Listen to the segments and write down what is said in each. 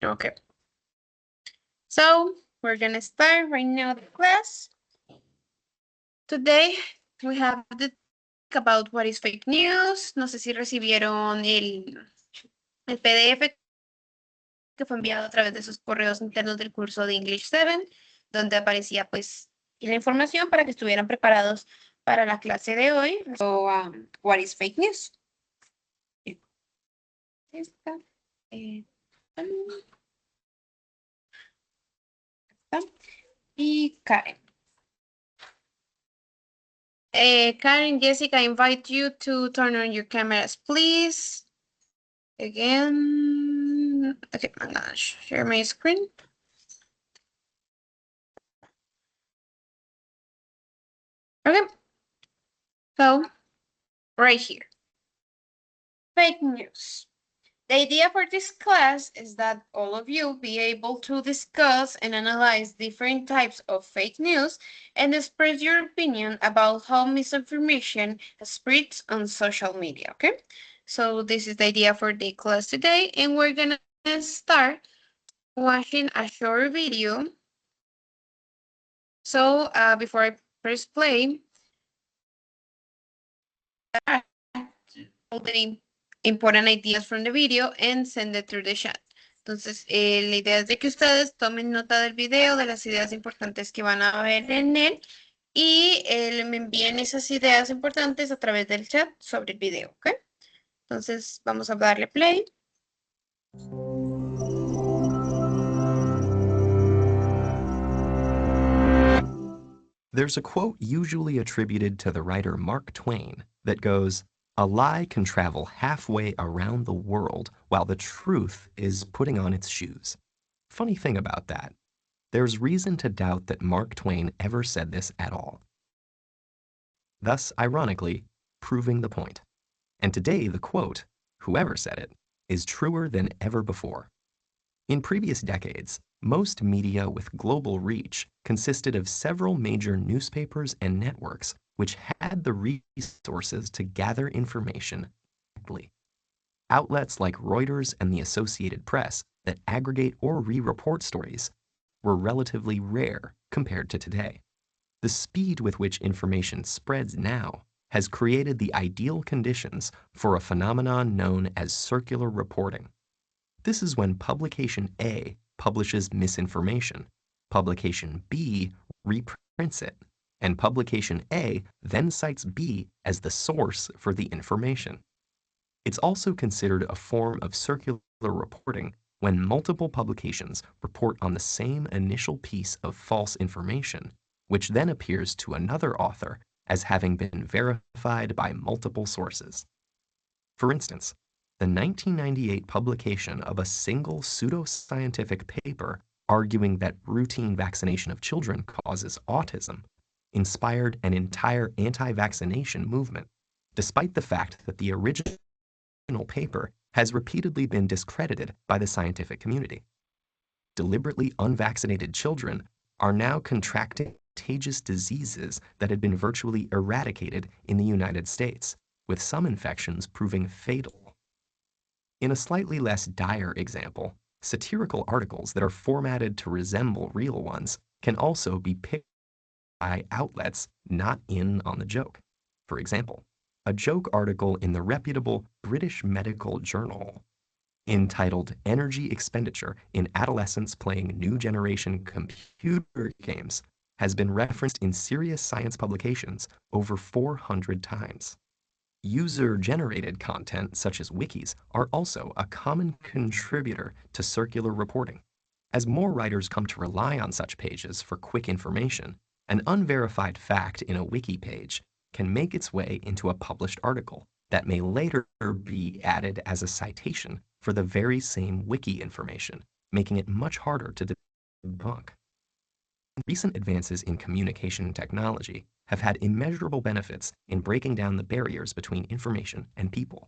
Okay. So we're gonna start right now the class. Today we have to talk about what is fake news. No sé si recibieron el PDF que fue enviado a través de sus correos internos del curso de English 7, donde aparecía pues la información para que estuvieran preparados para la clase de hoy. So, what is fake news? Esta, y Karen. Karen, Jessica, I invite you to turn on your cameras, please. Again, okay, I'm gonna share my screen. Okay, so right here, fake news. The idea for this class is that all of you be able to discuss and analyze different types of fake news and express your opinion about how misinformation spreads on social media, okay? So this is the idea for the class today, and we're gonna start watching a short video. So before I press play, all the important ideas from the video and send it through the chat. Entonces, la idea es de que ustedes tomen nota del video, de las ideas importantes que van a ver en él y me envíen esas ideas importantes a través del chat sobre el video, ¿ok? Entonces, vamos a darle play. There's a quote usually attributed to the writer Mark Twain that goes, "A lie can travel halfway around the world while the truth is putting on its shoes." Funny thing about that, there's reason to doubt that Mark Twain ever said this at all. Thus, ironically, proving the point. And today the quote, whoever said it, is truer than ever before. In previous decades, most media with global reach consisted of several major newspapers and networks which had the resources to gather information quickly. Outlets like Reuters and the Associated Press that aggregate or re-report stories were relatively rare compared to today. The speed with which information spreads now has created the ideal conditions for a phenomenon known as circular reporting. This is when publication A publishes misinformation, publication B reprints it, and publication A then cites B as the source for the information. It's also considered a form of circular reporting when multiple publications report on the same initial piece of false information, which then appears to another author as having been verified by multiple sources. For instance, the 1998 publication of a single pseudoscientific paper arguing that routine vaccination of children causes autism inspired an entire anti-vaccination movement, despite the fact that the original paper has repeatedly been discredited by the scientific community. Deliberately unvaccinated children are now contracting contagious diseases that had been virtually eradicated in the United States, with some infections proving fatal. In a slightly less dire example, satirical articles that are formatted to resemble real ones can also be picked by outlets not in on the joke. For example, a joke article in the reputable British Medical Journal entitled "Energy Expenditure in Adolescents Playing New Generation Computer Games" has been referenced in serious science publications over 400 times. User-generated content, such as wikis, are also a common contributor to circular reporting. As more writers come to rely on such pages for quick information, an unverified fact in a wiki page can make its way into a published article that may later be added as a citation for the very same wiki information, making it much harder to debunk. Recent advances in communication technology have had immeasurable benefits in breaking down the barriers between information and people.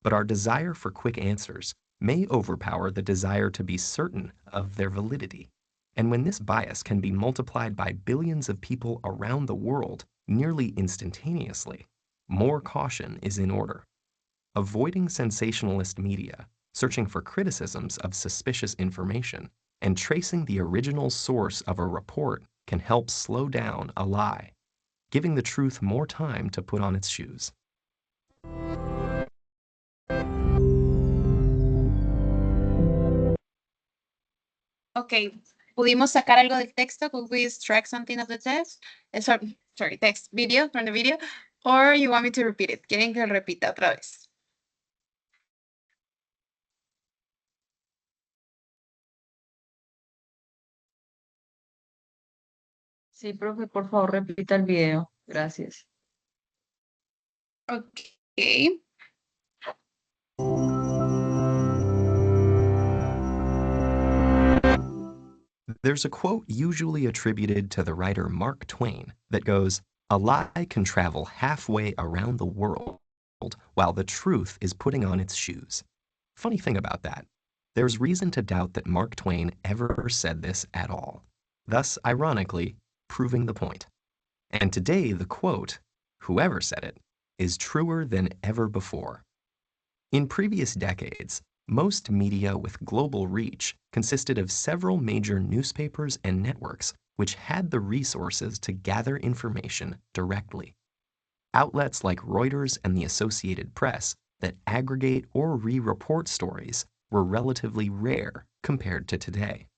But our desire for quick answers may overpower the desire to be certain of their validity. And when this bias can be multiplied by billions of people around the world nearly instantaneously, more caution is in order. Avoiding sensationalist media, searching for criticisms of suspicious information, and tracing the original source of a report can help slow down a lie, giving the truth more time to put on its shoes. Okay, ¿pudimos sacar algo del texto? Could we extract something of the text? Sorry, text video from the video. Or you want me to repeat it? ¿Quieren que lo repita otra vez? Sí, profe, por favor, repita el video. Gracias. Okay. There's a quote usually attributed to the writer Mark Twain that goes, "A lie can travel halfway around the world while the truth is putting on its shoes." Funny thing about that, there's reason to doubt that Mark Twain ever said this at all, thus ironically proving the point. And today the quote, whoever said it, is truer than ever before. In previous decades, most media with global reach consisted of several major newspapers and networks which had the resources to gather information directly. Outlets like Reuters and the Associated Press that aggregate or re-report stories were relatively rare compared to today.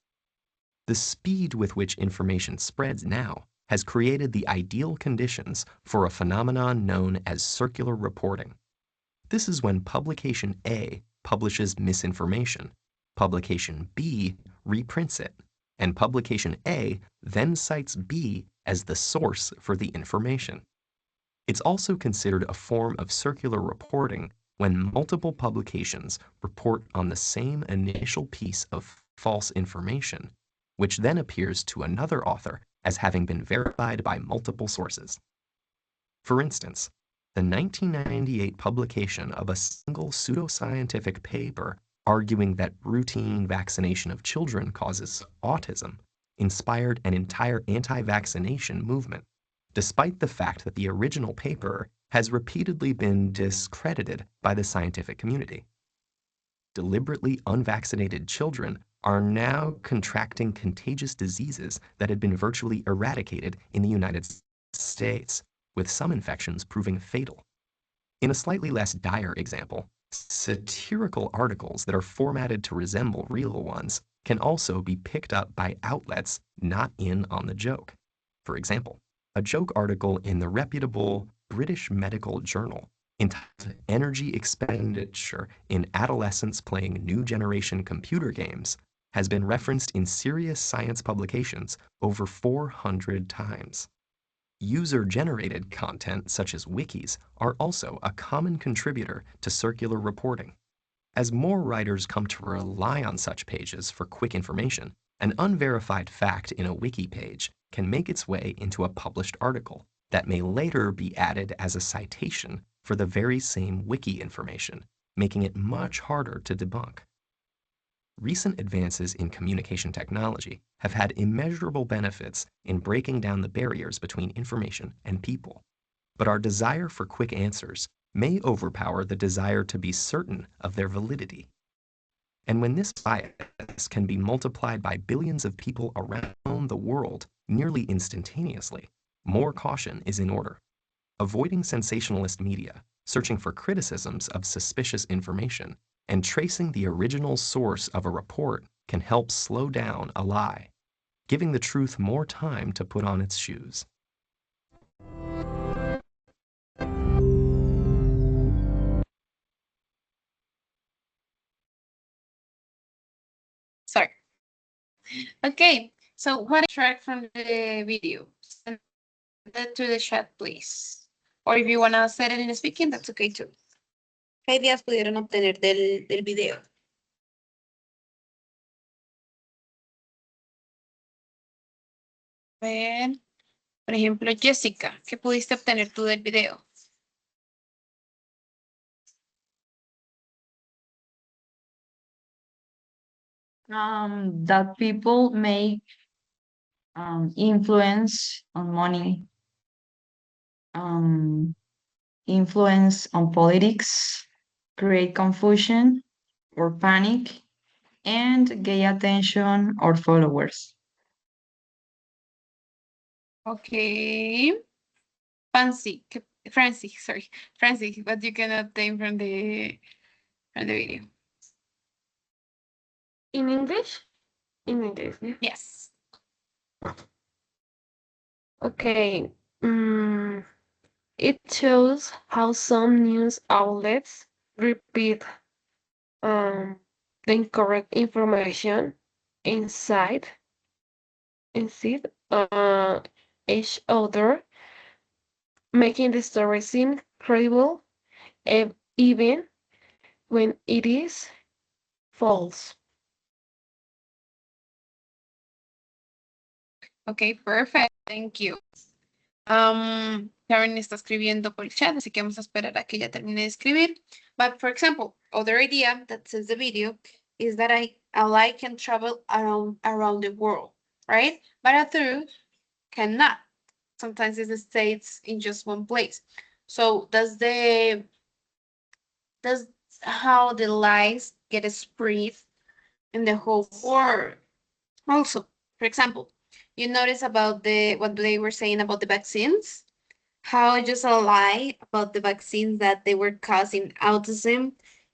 The speed with which information spreads now has created the ideal conditions for a phenomenon known as circular reporting. This is when publication A publishes misinformation, publication B reprints it, and publication A then cites B as the source for the information. It's also considered a form of circular reporting when multiple publications report on the same initial piece of false information, which then appears to another author as having been verified by multiple sources. For instance, the 1998 publication of a single pseudoscientific paper arguing that routine vaccination of children causes autism inspired an entire anti-vaccination movement, despite the fact that the original paper has repeatedly been discredited by the scientific community. Deliberately unvaccinated children are now contracting contagious diseases that had been virtually eradicated in the United States, with some infections proving fatal. In a slightly less dire example, satirical articles that are formatted to resemble real ones can also be picked up by outlets not in on the joke. For example, a joke article in the reputable British Medical Journal entitled "Energy Expenditure in Adolescents Playing New Generation Computer Games" has been referenced in serious science publications over 400 times. User-generated content such as wikis are also a common contributor to circular reporting. As more writers come to rely on such pages for quick information, an unverified fact in a wiki page can make its way into a published article that may later be added as a citation for the very same wiki information, making it much harder to debunk. Recent advances in communication technology have had immeasurable benefits in breaking down the barriers between information and people. But our desire for quick answers may overpower the desire to be certain of their validity. And when this bias can be multiplied by billions of people around the world nearly instantaneously, more caution is in order. Avoiding sensationalist media, searching for criticisms of suspicious information, and tracing the original source of a report can help slow down a lie, giving the truth more time to put on its shoes. Sorry. Okay, so what extract from the video? Send that to the chat, please. Or if you want to set it in speaking, that's okay too. ¿Qué ideas pudieron obtener del video? A ver, por ejemplo, Jessica, ¿qué pudiste obtener tú del video? That people make influence on money, influence on politics, create confusion or panic, and gain attention or followers. Okay. Francie, what you can obtain from the video. In English? In English. Yeah. Yes. Okay. It shows how some news outlets repeat the incorrect information inside uh, each other, making the story seem credible even when it is false. Okay, perfect. Thank you. Karen está escribiendo por el chat, así que vamos a esperar a que ella termine de escribir. But for example, other idea that says the video is that a light can travel around the world, right? But a truth cannot. Sometimes it stays in just one place. So does how the lies get spread in the whole world? Also, for example, you notice about what they were saying about the vaccines, how just a lie about the vaccines that they were causing autism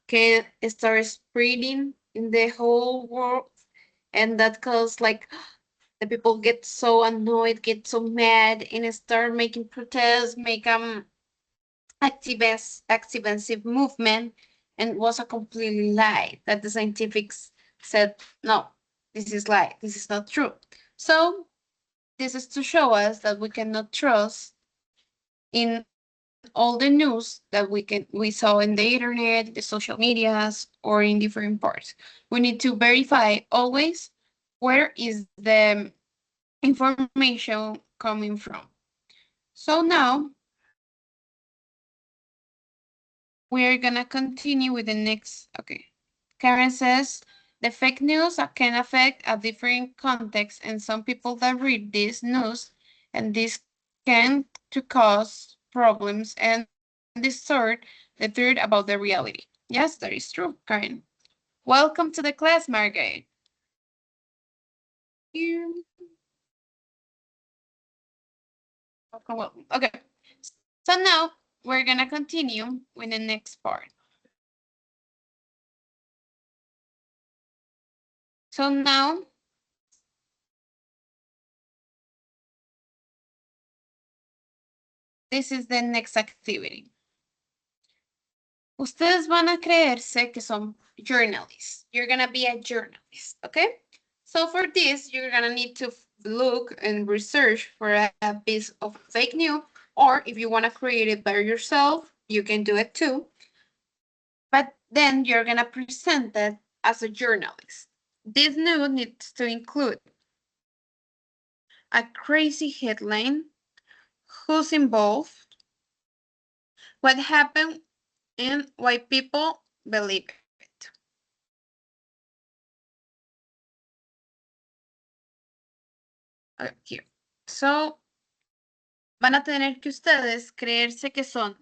can start spreading in the whole world, and that cause like the people get so annoyed, get so mad, and start making protests, make activist movement, and was a completely lie that the scientifics said no, this is lie, this is not true. So this is to show us that we cannot trust in all the news that we saw in the internet, the social medias, or in different parts. We need to verify always where is the information coming from. So now we are gonna continue with the next. Okay, Karen says the fake news can affect a different context, and some people that read this news and this can to cause problems and distort the truth about the reality. Yes, that is true, Karen. Welcome to the class, Margaret. Welcome, welcome. Okay, so now we're gonna continue with the next part. So now this is the next activity. Ustedes van a creerse que son journalists. You're gonna be a journalist, okay? So for this, you're gonna need to look and research for a piece of fake news, or if you wanna create it by yourself, you can do it too. But then you're gonna present it as a journalist. This news needs to include a crazy headline, who's involved, what happened, and why people believe it. Okay, here. So, van a tener que ustedes creerse que son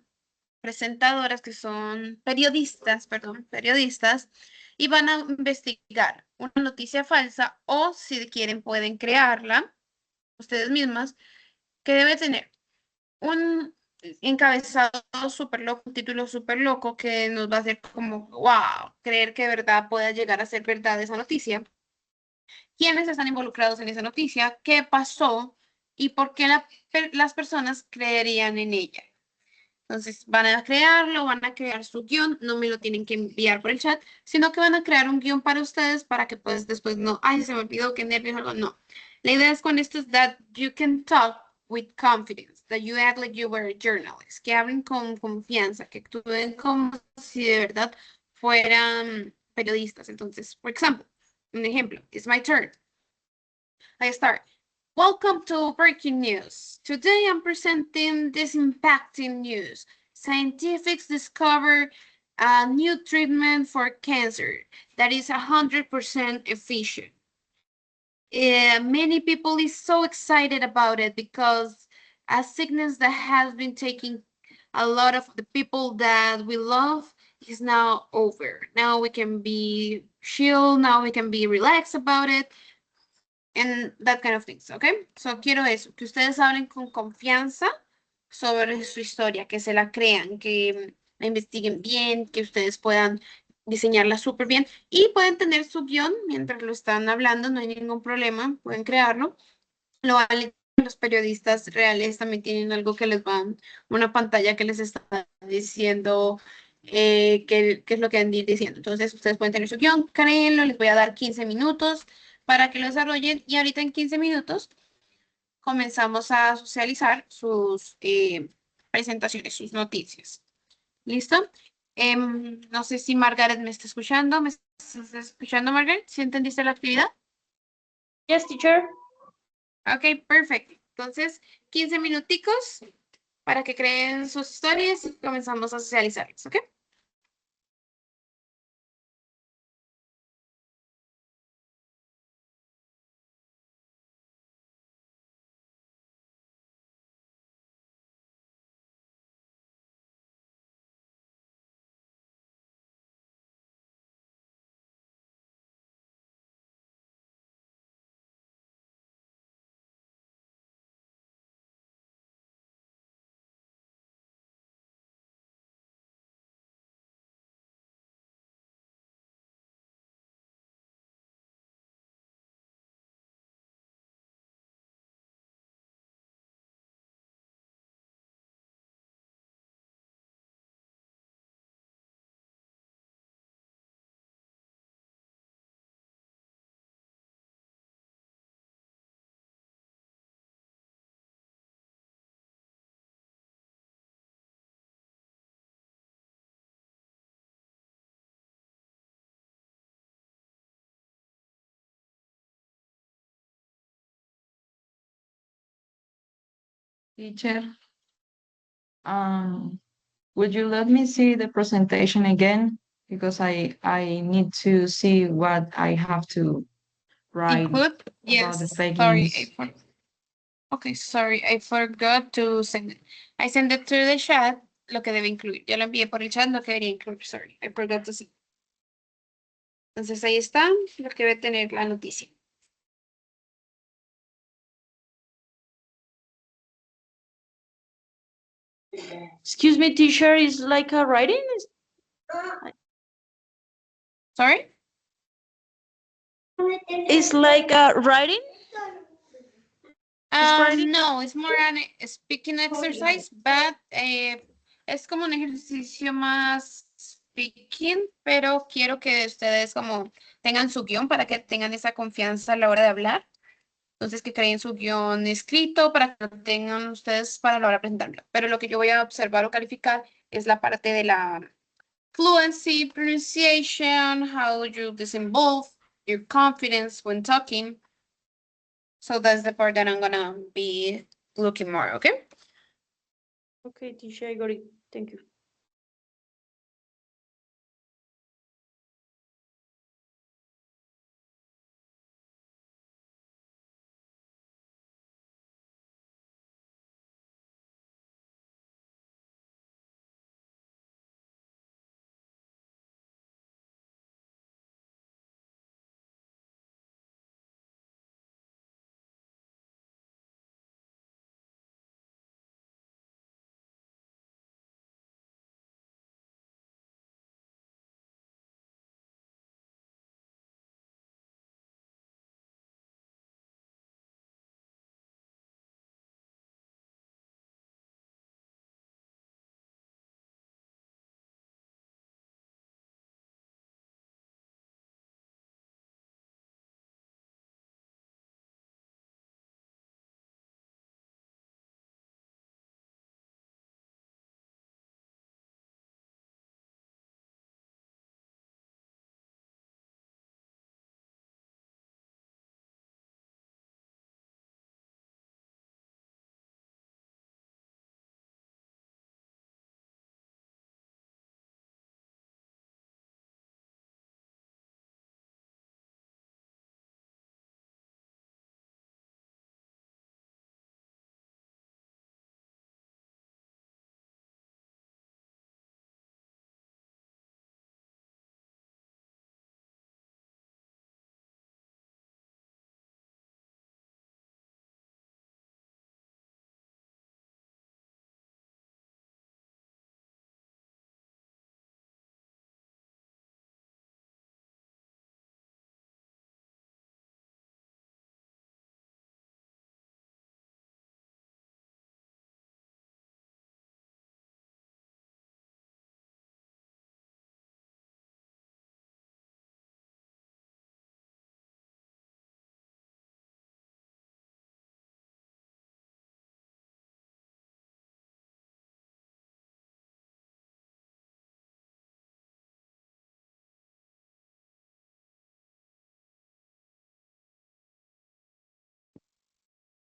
presentadoras, que son periodistas, perdón, periodistas, y van a investigar una noticia falsa o si quieren pueden crearla ustedes mismas, que debe tener un encabezado súper loco, un título súper loco que nos va a hacer como, wow, creer que de verdad pueda llegar a ser verdad esa noticia. ¿Quiénes están involucrados en esa noticia? ¿Qué pasó? ¿Y por qué las personas creerían en ella? Entonces van a crearlo, van a crear su guión, no me lo tienen que enviar por el chat, sino que van a crear un guión para ustedes para que pues después no, ay, se me olvidó, qué nervios, algo, no. La idea es con esto es that you can talk with confidence, that you act like you were a journalist, que hablen con confianza, que actúen como si de verdad fueran periodistas. Entonces, por ejemplo, un ejemplo, it's my turn. I start. Welcome to Breaking News. Today I'm presenting this impacting news. Scientists discover a new treatment for cancer that is 100% efficient. Many people is so excited about it because a sickness that has been taking a lot of the people that we love is now over. Now we can be chill, now we can be relaxed about it, and that kind of things, okay? So quiero eso, que ustedes hablen con confianza sobre su historia, que se la crean, que la investiguen bien, que ustedes puedan diseñarla súper bien y pueden tener su guión mientras lo están hablando, no hay ningún problema, pueden crearlo. Lo vale, los periodistas reales también tienen algo que les van, una pantalla que les está diciendo qué es lo que han de ir diciendo. Entonces, ustedes pueden tener su guión, créenlo, les voy a dar 15 minutos para que lo desarrollen y ahorita en 15 minutos comenzamos a socializar sus presentaciones, sus noticias. ¿Listo? No sé si Margaret me está escuchando. ¿Me estás escuchando, Margaret? ¿Sí entendiste la actividad? Yes, teacher. Ok, perfecto. Entonces, 15 minuticos para que creen sus historias y comenzamos a socializarlas, ¿ok? Teacher, would you let me see the presentation again? Because I need to see what I have to write Include? about the Yes. fake Sorry. news. Okay, sorry. I forgot to send it. I sent it to the chat, lo que debe incluir. Ya lo envié por el chat, lo que debería incluir. Sorry. I forgot to see. Entonces ahí está lo que debe tener la noticia. Excuse me, teacher, is like a writing? Sorry? It's like a writing? writing? No, it's more an speaking exercise, but es como un ejercicio más speaking, pero quiero que ustedes como tengan su guión para que tengan esa confianza a la hora de hablar. Entonces, que creen su guión escrito para que lo tengan ustedes para la hora de presentarlo. Pero lo que yo voy a observar o calificar es la parte de la fluency, pronunciation, how you desenvolve, your confidence when talking. So that's the part that I'm gonna be looking more, okay? Okay, teacher, I got it. Thank you.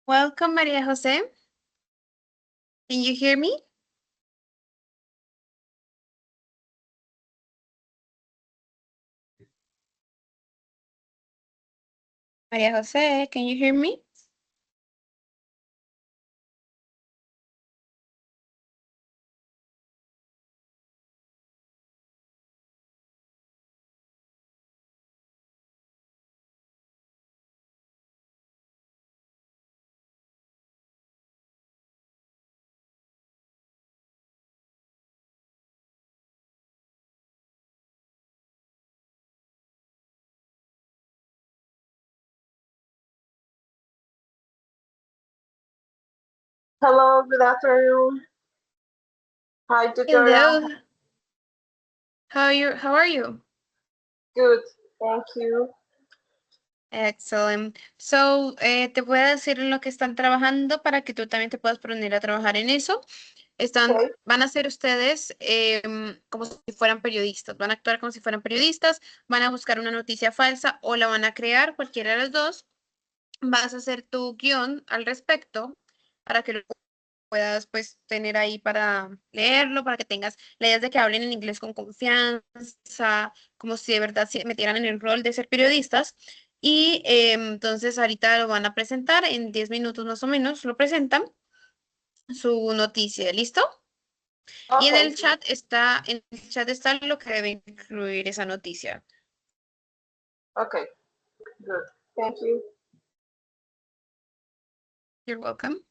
Welcome, Maria Jose. Can you hear me? Maria Jose, can you hear me? Hello, good afternoon. Hi, tutorial. Hello. How are you? Good, thank you. Excellent. So, te voy a decir en lo que están trabajando para que tú también te puedas poner a trabajar en eso. Okay. Van a ser ustedes como si fueran periodistas, van a actuar como si fueran periodistas, van a buscar una noticia falsa o la van a crear, cualquiera de las dos. Vas a hacer tu guión al respecto para que lo puedas pues tener ahí para leerlo, para que tengas la idea de que hablen en inglés con confianza, como si de verdad se metieran en el rol de ser periodistas. Y entonces ahorita lo van a presentar en 10 minutos más o menos, lo presentan su noticia, ¿listo? Y Okay, en el chat está lo que debe incluir esa noticia. okay, good. Thank you. You're welcome.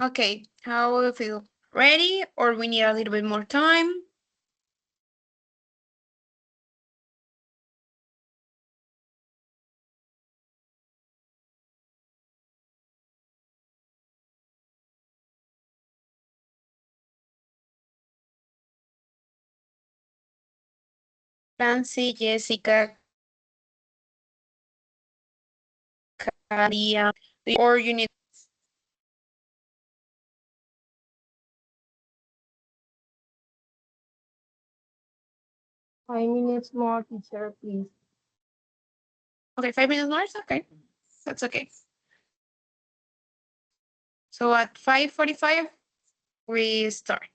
Okay, how will you feel? Ready or we need a little bit more time? Nancy, Jessica, Kalia, or you need. Five minutes more, teacher, please. Okay, 5 minutes more? Okay, that's okay. So at 5:45, we start.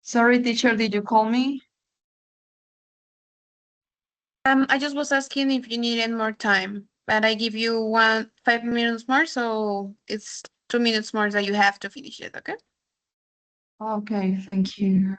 Sorry, teacher, did you call me? I just was asking if you needed more time, but I give you 5 minutes more, so it's 2 minutes more that you have to finish it, okay? Okay, thank you.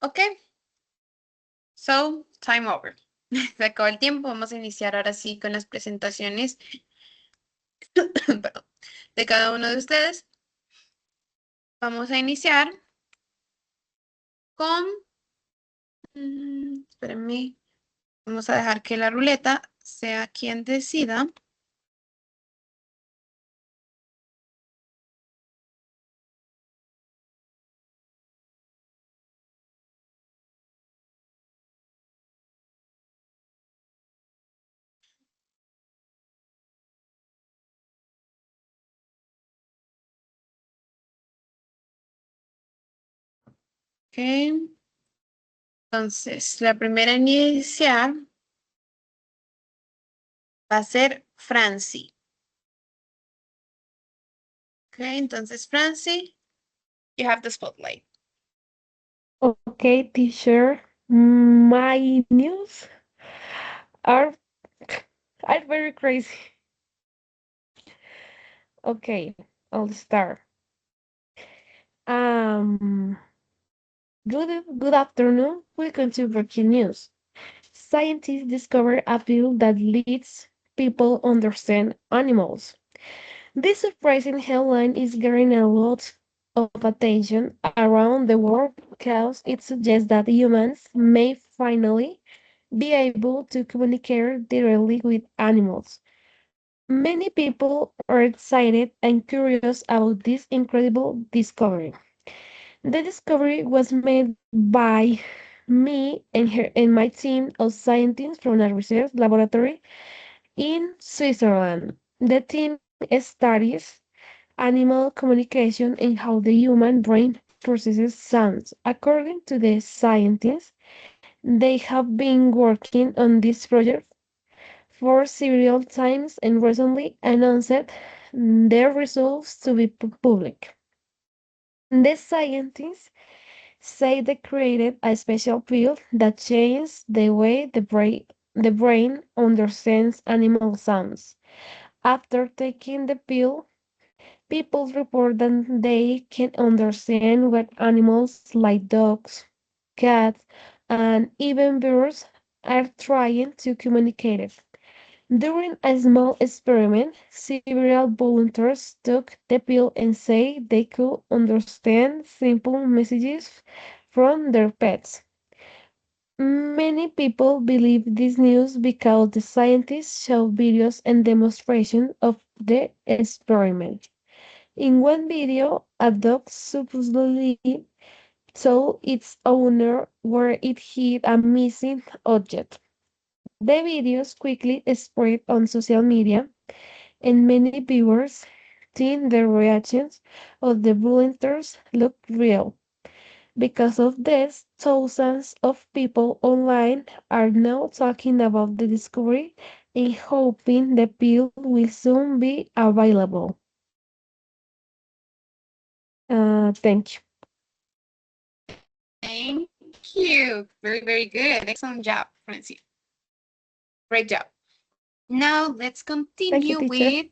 Okay. So, time over. Se acabó el tiempo. Vamos a iniciar ahora sí con las presentaciones perdón, de cada uno de ustedes. Vamos a iniciar con... espérenme. Vamos a dejar que la ruleta sea quien decida. Ok. Entonces, la primera en iniciar va a ser Franci. Ok, entonces Franci, you have the spotlight. Okay, teacher. My news are are very crazy. Okay, I'll start. Um, good afternoon. Welcome to Breaking News. Scientists discover a pill that lets people understand animals. This surprising headline is getting a lot of attention around the world because it suggests that humans may finally be able to communicate directly with animals. Many people are excited and curious about this incredible discovery. The discovery was made by me and my team of scientists from a research laboratory in Switzerland. The team studies animal communication and how the human brain processes sounds. According to the scientists, they have been working on this project for several times and recently announced their results to be public. The scientists say they created a special pill that changes the way the brain understands animal sounds. After taking the pill, people report that they can understand what animals like dogs, cats, and even birds are trying to communicate. During a small experiment, several volunteers took the pill and said they could understand simple messages from their pets. Many people believe this news because the scientists showed videos and demonstrations of the experiment. In one video, a dog supposedly told its owner where it hid a missing object. The videos quickly spread on social media, and many viewers think the reactions of the volunteers looked real. Because of this, thousands of people online are now talking about the discovery and hoping the pill will soon be available. Thank you. Thank you. Very, very good. Excellent job, Franci. Great job. Now let's Thank continue you, teacher.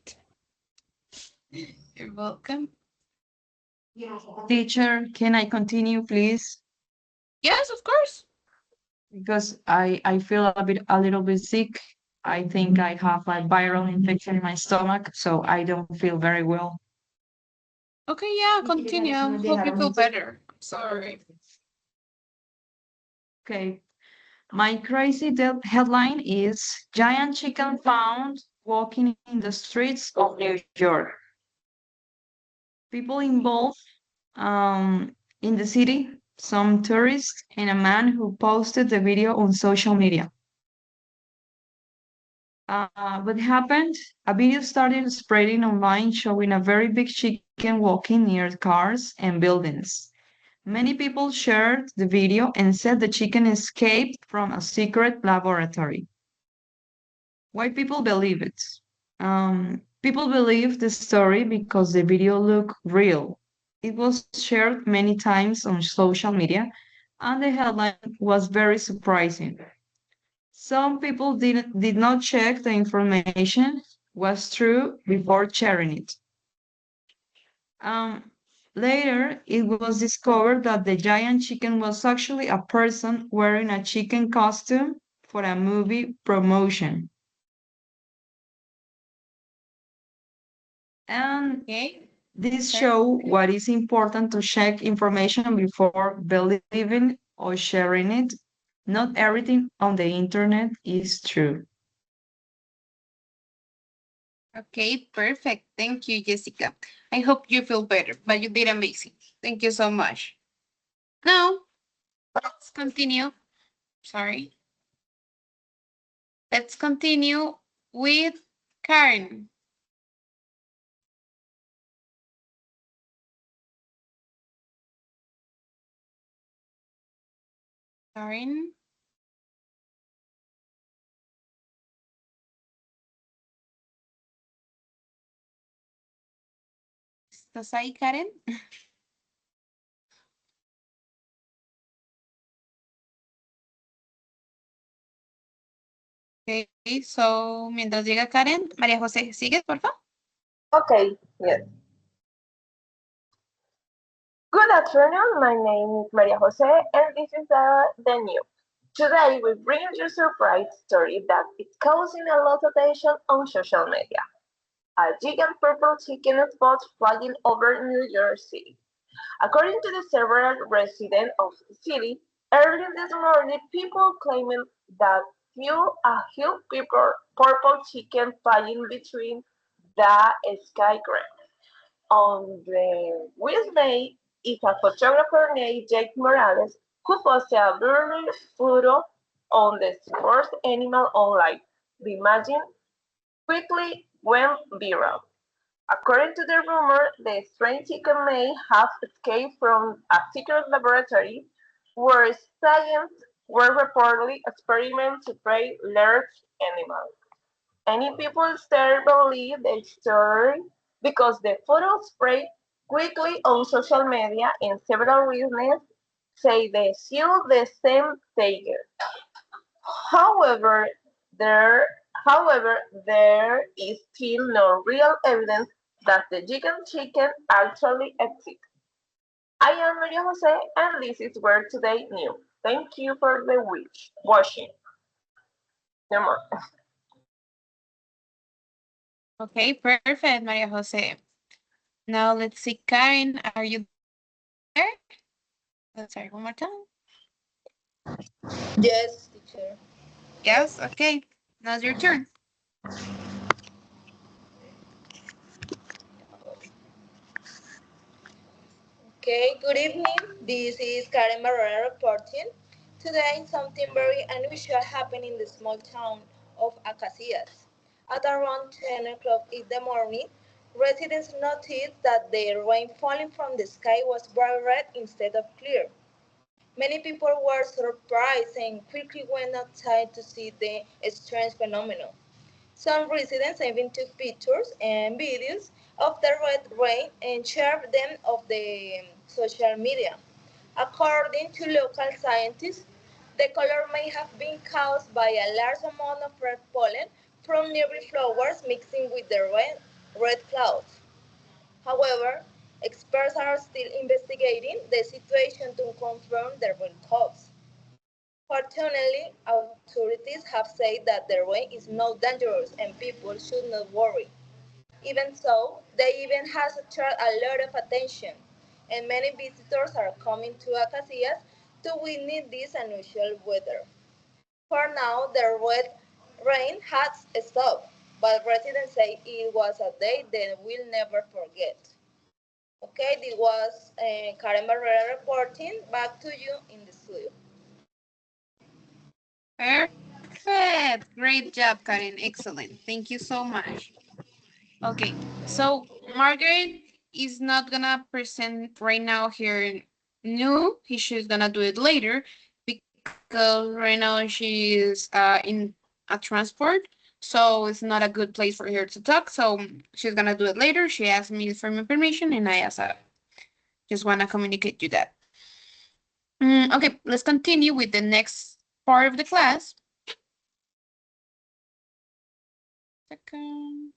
with. You're welcome. Teacher, can I continue, please? Yes, of course. Because I feel a little bit sick. I think I have a viral infection in my stomach, so I don't feel very well. Okay, yeah, continue. Hope you feel better. Sorry. Okay. My crazy headline is Giant Chicken Found Walking in the Streets of New York. People involved in the city, some tourists, and a man who posted the video on social media. What happened? A video started spreading online showing a very big chicken walking near cars and buildings. Many people shared the video and said the chicken escaped from a secret laboratory. Why people believe it? People believe the story because the video looked real. It was shared many times on social media, and the headline was very surprising. Some people did not check the information was true before sharing it. Um, Later, it was discovered that the giant chicken was actually a person wearing a chicken costume for a movie promotion. And Okay. this Sure. show what is important to check information before believing or sharing it. Not everything on the internet is true. Okay, perfect. Thank you, Jessica. I hope you feel better, but you did amazing. Thank you so much. Now, let's continue. Sorry. Let's continue with Karen. Karen, ¿estás ahí, Karen? Okay, so mientras llega Karen, María José, ¿sigues, por favor? Okay, yes. Good afternoon, my name is Maria Jose, and this is the news. Today we bring you a surprise story that is causing a lot of attention on social media. A giant purple chicken spot flying over New York City. According to the several residents of the city, early this morning people claiming that a huge purple chicken flying between the skyscraper. On the Wednesday is a photographer named Jake Morales who posted a blurry photo on the first animal online. The image quickly went viral. According to the rumor, the strange chicken may have escaped from a secret laboratory where scientists were reportedly experimenting to prey large animals. Many people still believe the story because the photo spread quickly on social media and several witnesses say they saw the same tiger. However, there there is still no real evidence that the giant chicken actually exists. I am Maria Jose, and this is Where Today News. Thank you for the watching. No more. Okay, perfect, María Jose. Now let's see, Karen, are you there? Let's try one more time. Yes, teacher. Yes, okay. Now's your turn. Okay, good evening. This is Karen Barrera reporting. Today, something very unusual happened in the small town of Acacias. At around 10 o'clock in the morning, residents noticed that the rain falling from the sky was bright red instead of clear. Many people were surprised and quickly went outside to see the strange phenomenon. Some residents even took pictures and videos of the red rain and shared them on the social media. According to local scientists, the color may have been caused by a large amount of red pollen from nearby flowers mixing with the red clouds. However, experts are still investigating the situation to confirm the real cause. Fortunately, authorities have said that the rain is not dangerous and people should not worry. Even so, the event has attracted a lot of attention, and many visitors are coming to Acacias to witness this unusual weather. For now, the red rain has stopped, but residents say it was a day they will never forget. Okay, this was Karen Barrera reporting. Back to you in the studio. Perfect. Great job, Karen. Excellent. Thank you so much. Okay, so Margaret is not gonna present right now here. No, she's gonna do it later because right now she is in a transport, so it's not a good place for her to talk. So she's gonna do it later. She asked me for information, and I asked her. Just wanna communicate you that. Okay, let's continue with the next part of the class. Second.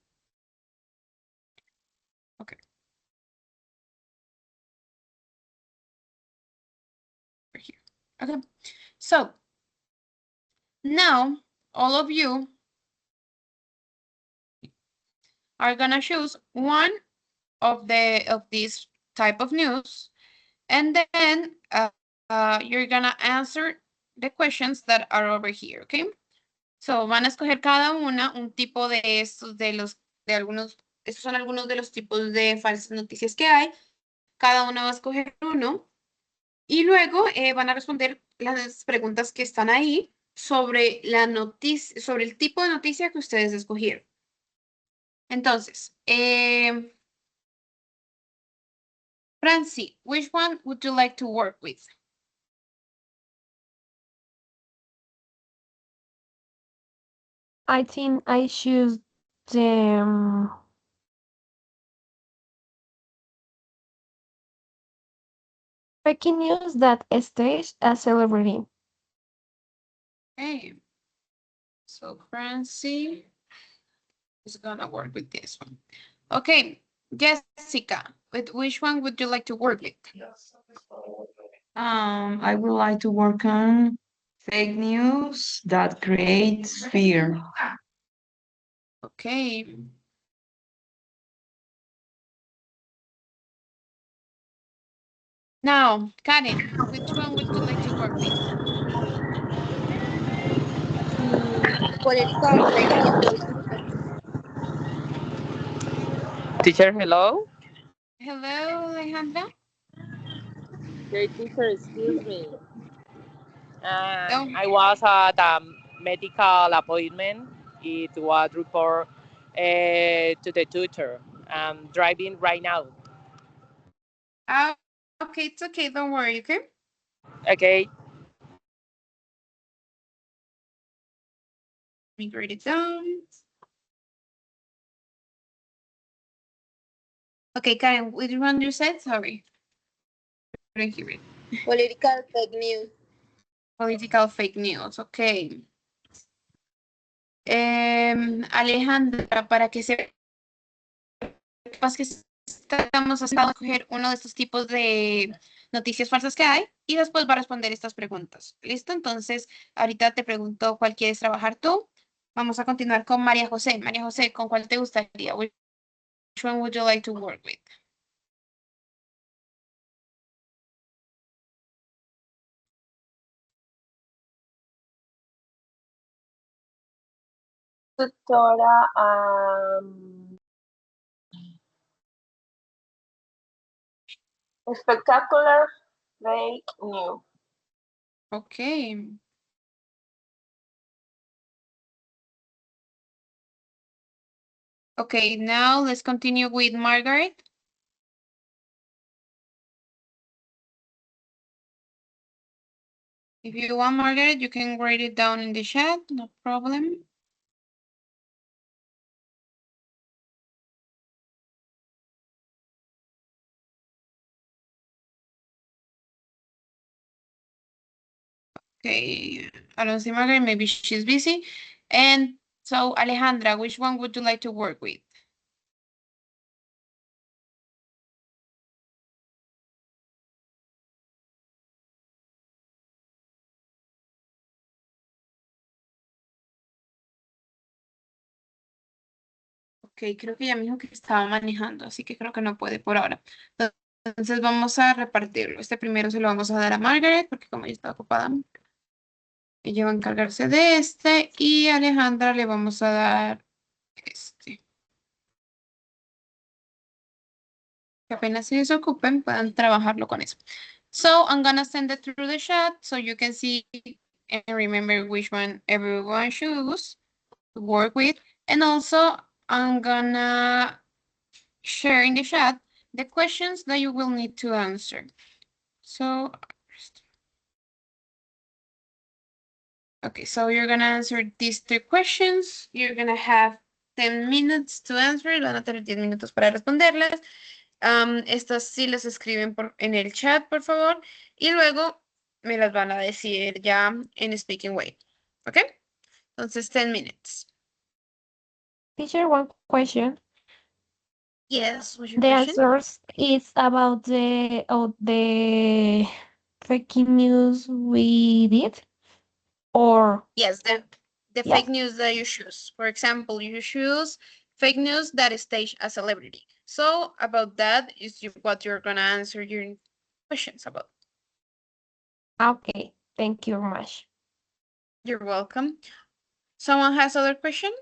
Okay. Okay, so now all of you are gonna choose one of these type of news, and then you're gonna answer the questions that are over here, okay? So van a escoger cada una un tipo de estos, de algunos, estos son algunos de los tipos de falsas noticias que hay. Cada una va a escoger uno y luego van a responder las preguntas que están ahí sobre la noticia, sobre el tipo de noticia que ustedes escogieron. Entonces, Franci, which one would you like to work with? I think I choose the breaking news that staged a celebrity. Okay. So Francie is gonna work with this one. Okay, Jessica, with which one would you like to work with? I would like to work on fake news that creates fear. Okay. Now, Karen, which one would you like to work with? Political fake news. Teacher, hello. Hello, Alejandra. Okay, teacher, excuse me. Don't. I was at a medical appointment. It was report to the tutor. I'm driving right now. Ah, okay, it's okay. Don't worry, okay? Okay. Let me write it down. Okay, Karen, which one you said? Sorry. I couldn't hear it. Political fake news. Political fake news, okay. Alejandra, para que sepas que estamos haciendo escoger uno de estos tipos de noticias falsas que hay y después va a responder estas preguntas. ¿Listo? Entonces, ahorita te pregunto cuál quieres trabajar tú. Vamos a continuar con María José. María José, ¿con cuál te gustaría? Which one would you like to work with? Tutora, spectacular fake news. Okay. Okay, now let's continue with Margaret. If you want, Margaret, you can write it down in the chat, no problem. Okay, I don't see Margaret, maybe she's busy. And so, Alejandra, which one would you like to work with? Ok, creo que ya me dijo que estaba manejando, así que creo que no puede por ahora. Entonces vamos a repartirlo. Este primero se lo vamos a dar a Margaret, porque como ella está ocupada, ella va a encargarse de este. Y a Alejandra le vamos a dar este. Que apenas se desocupen, puedan trabajarlo con eso. So I'm gonna send it through the chat so you can see and remember which one everyone choose to work with. And also I'm gonna share in the chat the questions that you will need to answer. So, okay, so you're gonna answer these 3 questions. You're gonna have 10 minutes to answer. Van a tener 10 minutos para responderlas. Estas sí las escriben en el chat, por favor. Y luego me las van a decir ya en speaking way. ¿Ok? Entonces, 10 minutes. Teacher, one question. Yes, what's your The question? answers is about the fake news we did? Or, Yes, the yes? fake news that you choose. For example, you choose fake news that is staged a celebrity. So about that is what you're gonna answer your questions about. Okay, thank you very much. You're welcome. Someone has other question?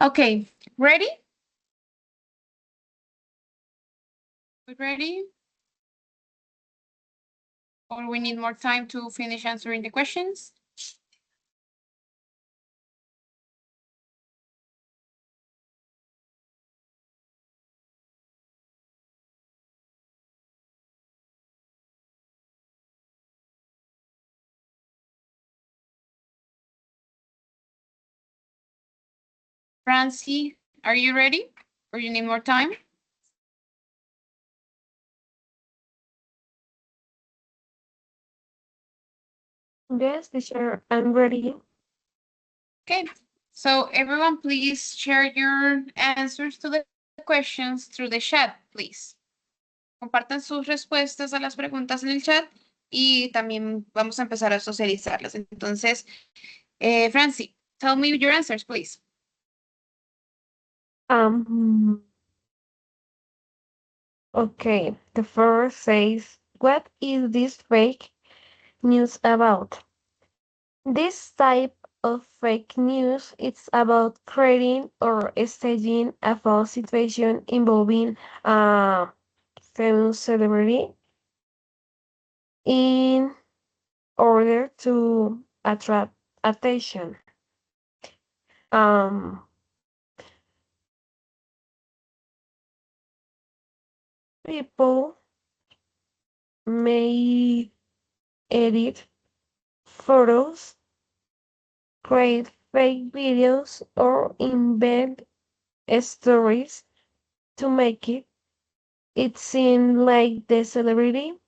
Okay, ready? We ready? Or we need more time to finish answering the questions? Francie, are you ready? Or you need more time? Yes, teacher, I'm ready. Okay, so everyone please share your answers to the questions through the chat, please. Compartan sus respuestas a las preguntas en el chat y también vamos a empezar a socializarlas. Entonces, Francie, tell me your answers, please. Um, okay, the first says, what is this fake news about? This type of fake news is about creating or staging a false situation involving a famous celebrity in order to attract attention. Um, People may edit photos, create fake videos, or invent stories to make it seem like the celebrity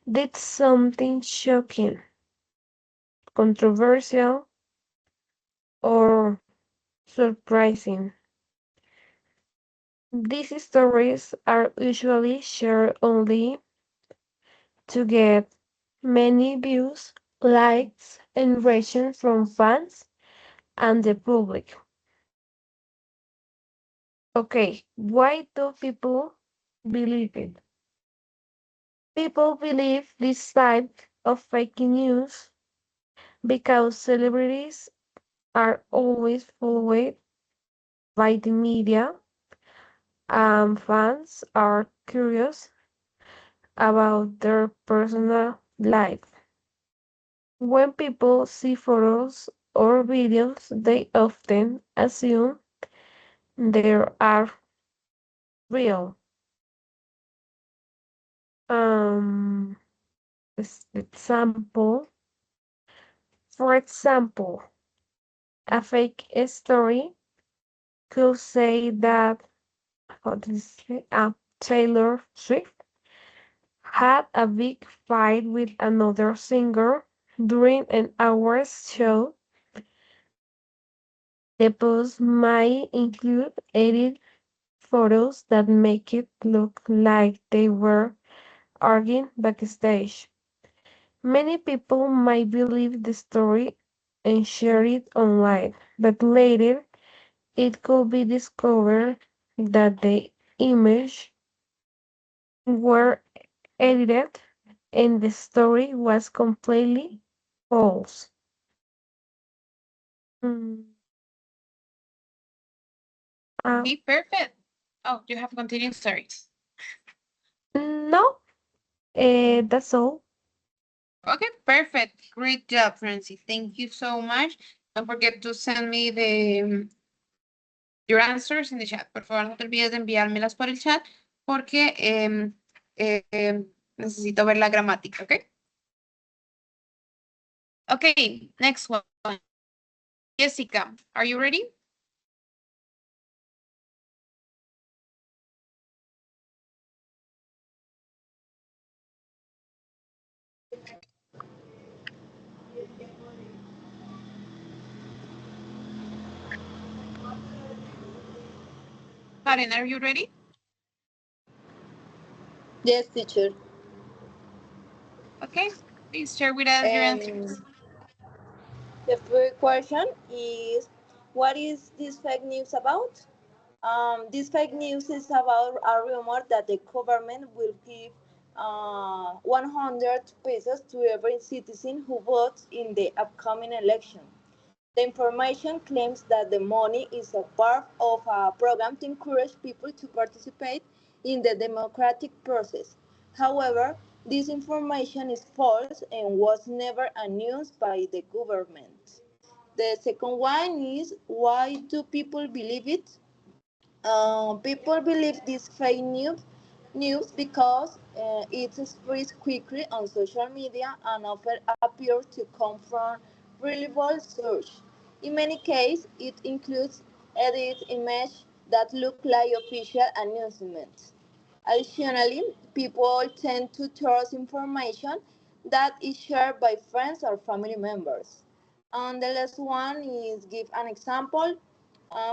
did something shocking, controversial, or surprising. These stories are usually shared only to get many views, likes, and reactions from fans and the public. Okay, why do people believe it? People believe this type of fake news because celebrities are always followed by the media and fans are curious about their personal life. When people see photos or videos, they often assume they are real. Um, example, for example, a fake story could say that how do you say, Taylor Swift had a big fight with another singer during an hour's show. The post might include edited photos that make it look like they were arguing backstage. Many people might believe the story and share it online, but later it could be discovered that the image were edited and the story was completely false. Mm, uh, Okay, perfect. Oh, you have continued, sorry. no, that's all. Okay, perfect. Great job, Francie. Thank you so much. Don't forget to send me your answers in the chat. Por favor, no te olvides de enviármelas por el chat porque necesito ver la gramática, ¿ok? Okay, next one. Jessica, are you ready? Karen, are you ready? Yes, teacher. Okay, please share with us your answers. The first question is, what is this fake news about? This fake news is about a rumor that the government will give 100 pesos to every citizen who votes in the upcoming election. The information claims that the money is a part of a program to encourage people to participate in the democratic process. However, this information is false and was never announced by the government. The second one is, why do people believe it? People believe this news because it spreads quickly on social media and often appears to come from reliable sources. In many cases, it includes edited images that look like official announcements. Additionally, people tend to trust information that is shared by friends or family members. And the last one is give an example.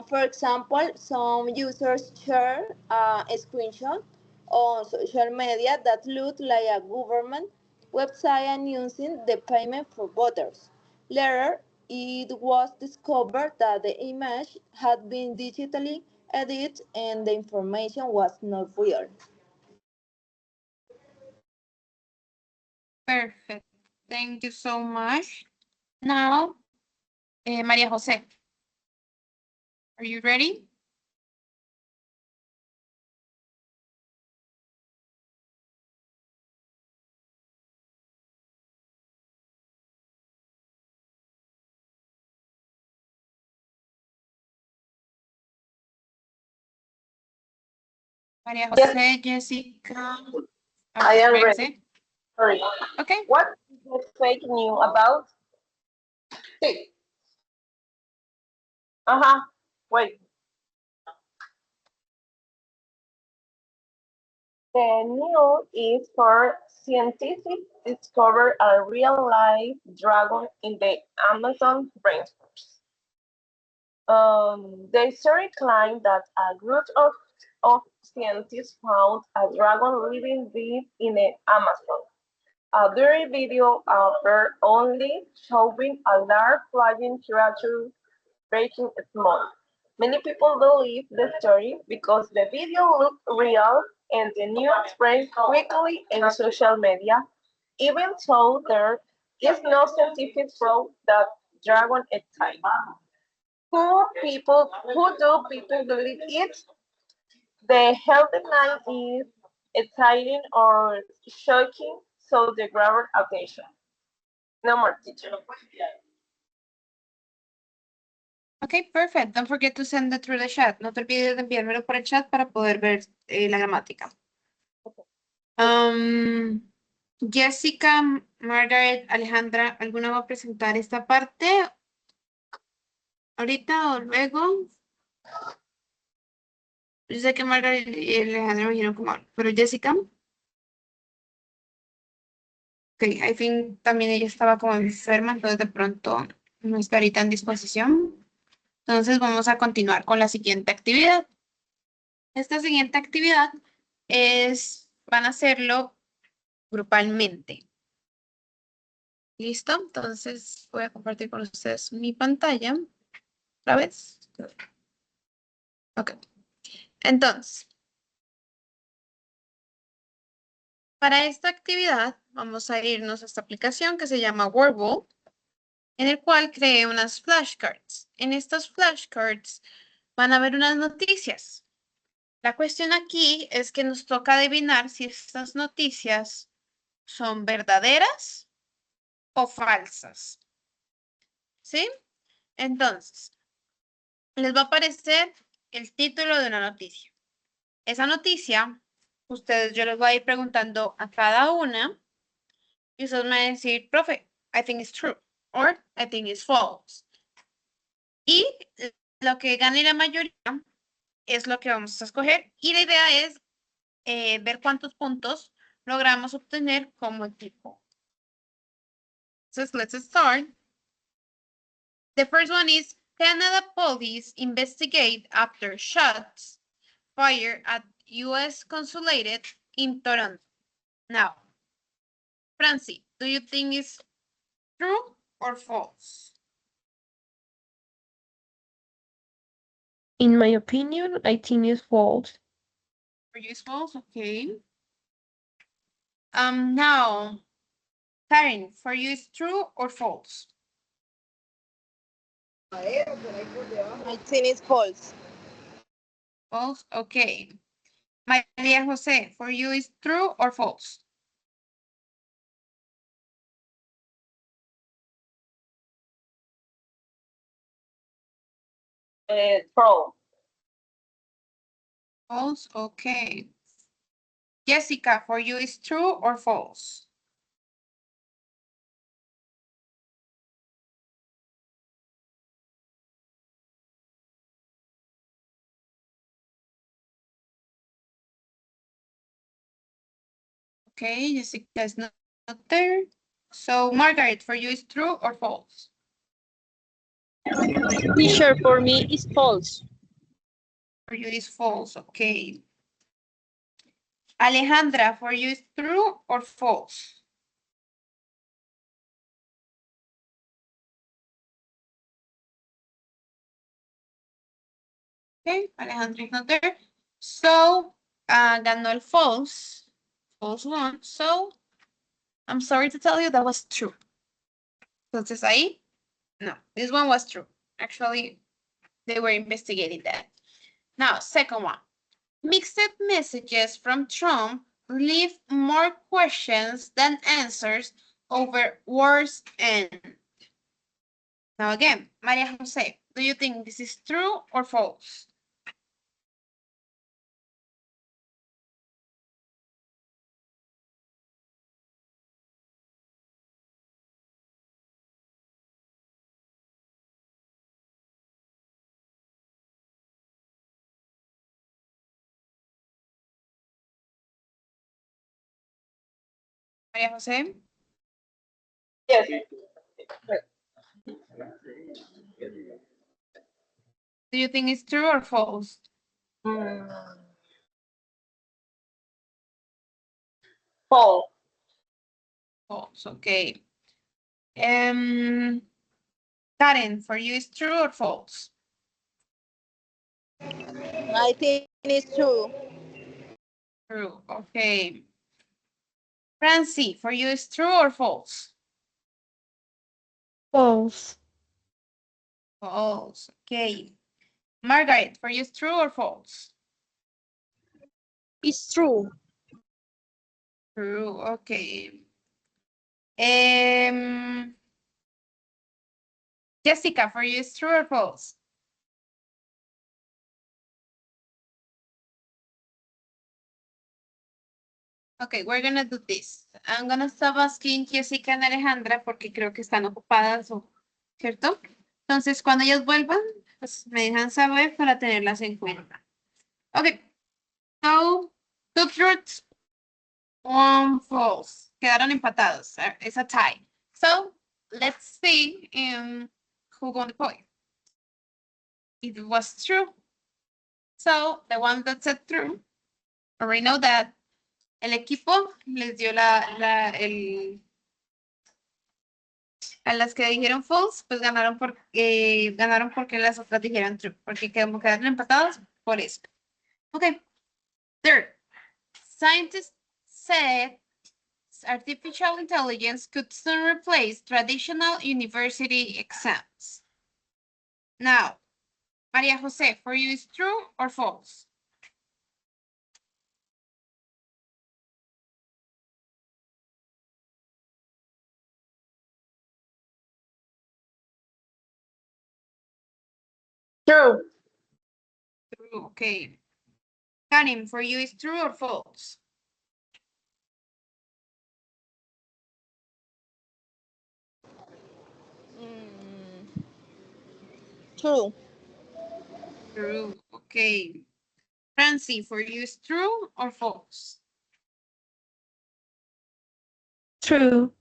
For example, some users share a screenshot on social media that looked like a government website announcing the payment for voters. Later, it was discovered that the image had been digitally edited and the information was not real. Perfect. Thank you so much. Now, Maria Jose, are you ready? Maria Yes, Jose, Jessica. I Okay, am Maria ready. Jose. Sorry. Okay. What is the fake news about? Hey. Uh-huh. Wait. The news is for scientists discover a real-life dragon in the Amazon rainforest. The story claimed that a group of scientists found a dragon living deep in the Amazon. A very video appeared only showing a large flying creature breaking smoke. Many people believe the story because the video looked real and the news spread quickly in social media, even though there is no scientific proof that dragon exists. Who do people believe it? The headline is exciting or shocking, so they grab attention. No more teacher. Okay, perfect. Don't forget to send it through the chat. No te olvides de enviármelo por el chat para poder ver la gramática. Jessica, Margaret, Alejandra, ¿alguna va a presentar esta parte ahorita o luego? Yo sé que Margaret y Alejandra me dijeron como, pero Jessica, ok, I think también ella estaba como enferma, entonces de pronto no está ahorita en disposición. Entonces vamos a continuar con la siguiente actividad. Esta siguiente actividad van a hacerlo grupalmente. ¿Listo? Entonces voy a compartir con ustedes mi pantalla. ¿Otra vez? Ok. Entonces, para esta actividad vamos a irnos a esta aplicación que se llama Wordle, en el cual creé unas flashcards. En estas flashcards van a haber unas noticias. La cuestión aquí es que nos toca adivinar si estas noticias son verdaderas o falsas. ¿Sí? Entonces, les va a aparecer el título de una noticia. Esa noticia, yo les voy a ir preguntando a cada una y ustedes me van a decir, profe, I think it's true or I think it's false. Y lo que gane la mayoría es lo que vamos a escoger y la idea es ver cuántos puntos logramos obtener como equipo. So let's start. The first one is Canada police investigate after shots fired at U.S. consulate in Toronto. Now, Francie, do you think it's true or false? In my opinion, I think it's false. For you, it's false. Okay. Now, Karen, for you, it's true or false? I think it's false. False. Okay. Maria Jose, for you is true or false? True. False. Okay. Jessica, for you is true or false? Okay, Jessica is not there. So, Margaret, for you is true or false? Teacher, for me is false. For you is false. Okay. Alejandra, for you is true or false? Okay, Alejandra is not there. So, ganó el false. False one. So, I'm sorry to tell you that was true. Entonces ahí, no, this one was true. Actually, they were investigating that. Now, second one. Mixed messages from Trump leave more questions than answers over war's end. Now again, Maria Jose, do you think this is true or false? Maria Jose? Yes. Do you think it's true or false? False. False, okay. Karen, for you is true or false? I think it's true. True, okay. Francie, for you is true or false? False. False, okay. Margaret, for you is true or false? It's true. True, okay. Jessica, for you is true or false? Okay, we're gonna do this. I'm gonna stop asking Jessica and Alejandra porque creo que están ocupadas, ¿cierto? Entonces, cuando ellas vuelvan, pues me dejan saber para tenerlas en cuenta. Okay, so, two truths, one false. Quedaron empatados. It's a tie. So, let's see who got the point. It was true. So, the one that said true, already know that el equipo les dio a las que dijeron false, pues ganaron porque las otras dijeron true, porque quedaron empatados por eso. Okay. Third, scientists said artificial intelligence could soon replace traditional university exams. Now, Maria Jose, for you is true or false? True. True, okay. Karim, for you is true or false? True. True, okay. Francie, for you is true or false? True.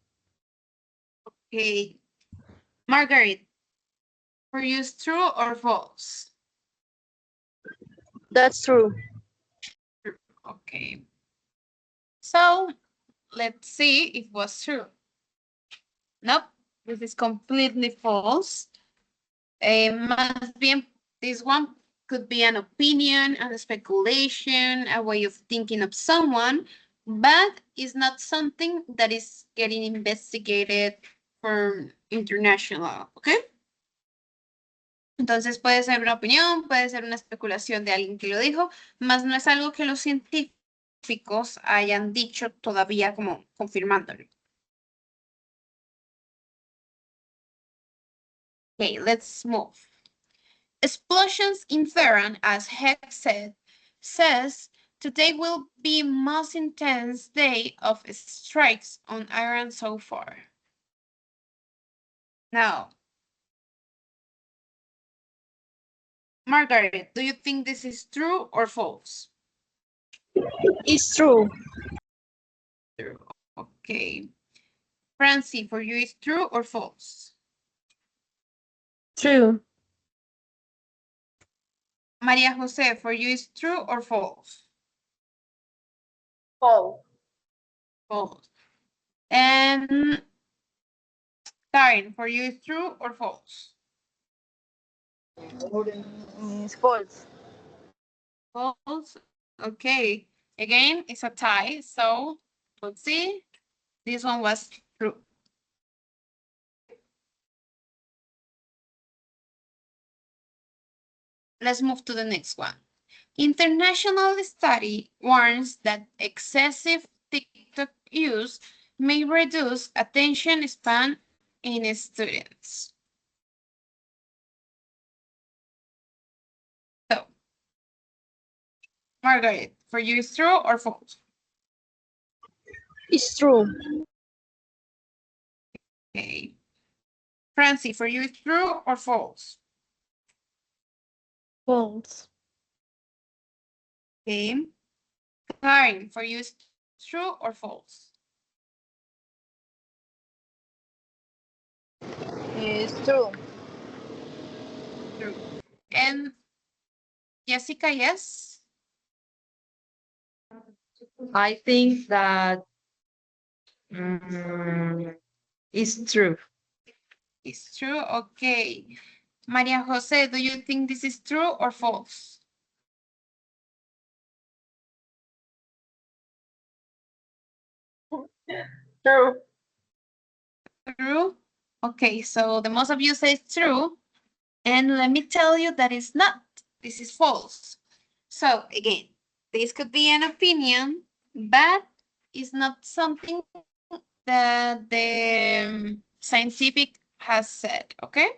Okay. Margaret, for you is true or false? That's true. Okay. So, let's see if it was true. Nope, this is completely false. Más bien, this one could be an opinion, a speculation, a way of thinking of someone, but it's not something that is getting investigated for international, okay? Entonces puede ser una opinión, puede ser una especulación de alguien que lo dijo, más no es algo que los científicos hayan dicho todavía como confirmándolo. Okay, let's move. Explosions in Tehran, as Heck said, says today will be most intense day of strikes on Iran so far. Now, Margaret, do you think this is true or false? It's true. True. Okay. Francie, for you, is true or false? True. Maria Jose, for you, is true or false? False. False. And Karen, for you, is true or false? It's false. False. Okay. Again, it's a tie. So let's see. This one was true. Let's move to the next one. International study warns that excessive TikTok use may reduce attention span in students. So, Margaret, for you, is true or false? It's true. Okay. Francie, for you, is true or false? False. Okay. Karen, for you, is true or false? It's true. True. And Jessica, yes? I think that it's true. It's true. Okay. Maria Jose, do you think this is true or false? True. True. Okay, so the most of you say it's true. And let me tell you that it's not. This is false. So again, this could be an opinion, but it's not something that the scientific has said, okay?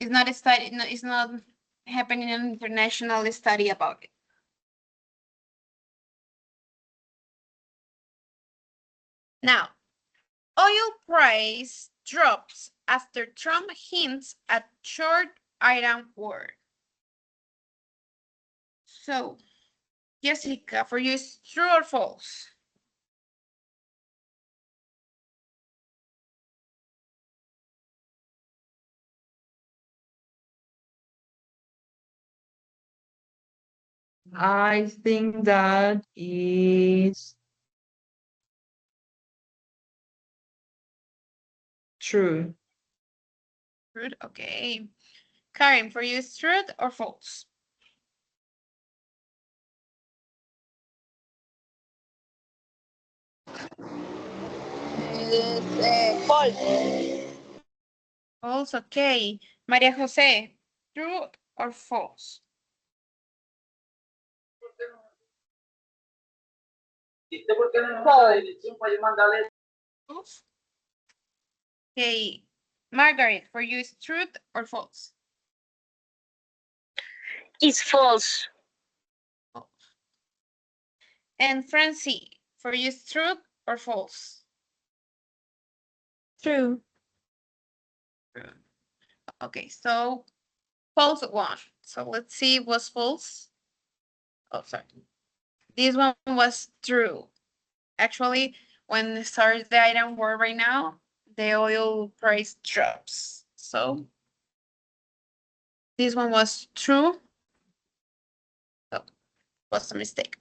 It's not a study, no, it's not happening an international study about it. Now, oil price drops after Trump hints at short Iran war. So, Jessica, for you, is true or false? I think that is true. True, okay. Karen, for you, is true or false? It's false. False, okay. Maria Jose, true or false? False. Okay. Margaret, for you, is truth or false? It's false. And Francie, for you, is truth or false? True. Okay, so false one. So let's see what's false. Oh, sorry. This one was true. Actually, when it starts the Iran war right now, the oil price drops. So this one was true. Oh, was a mistake.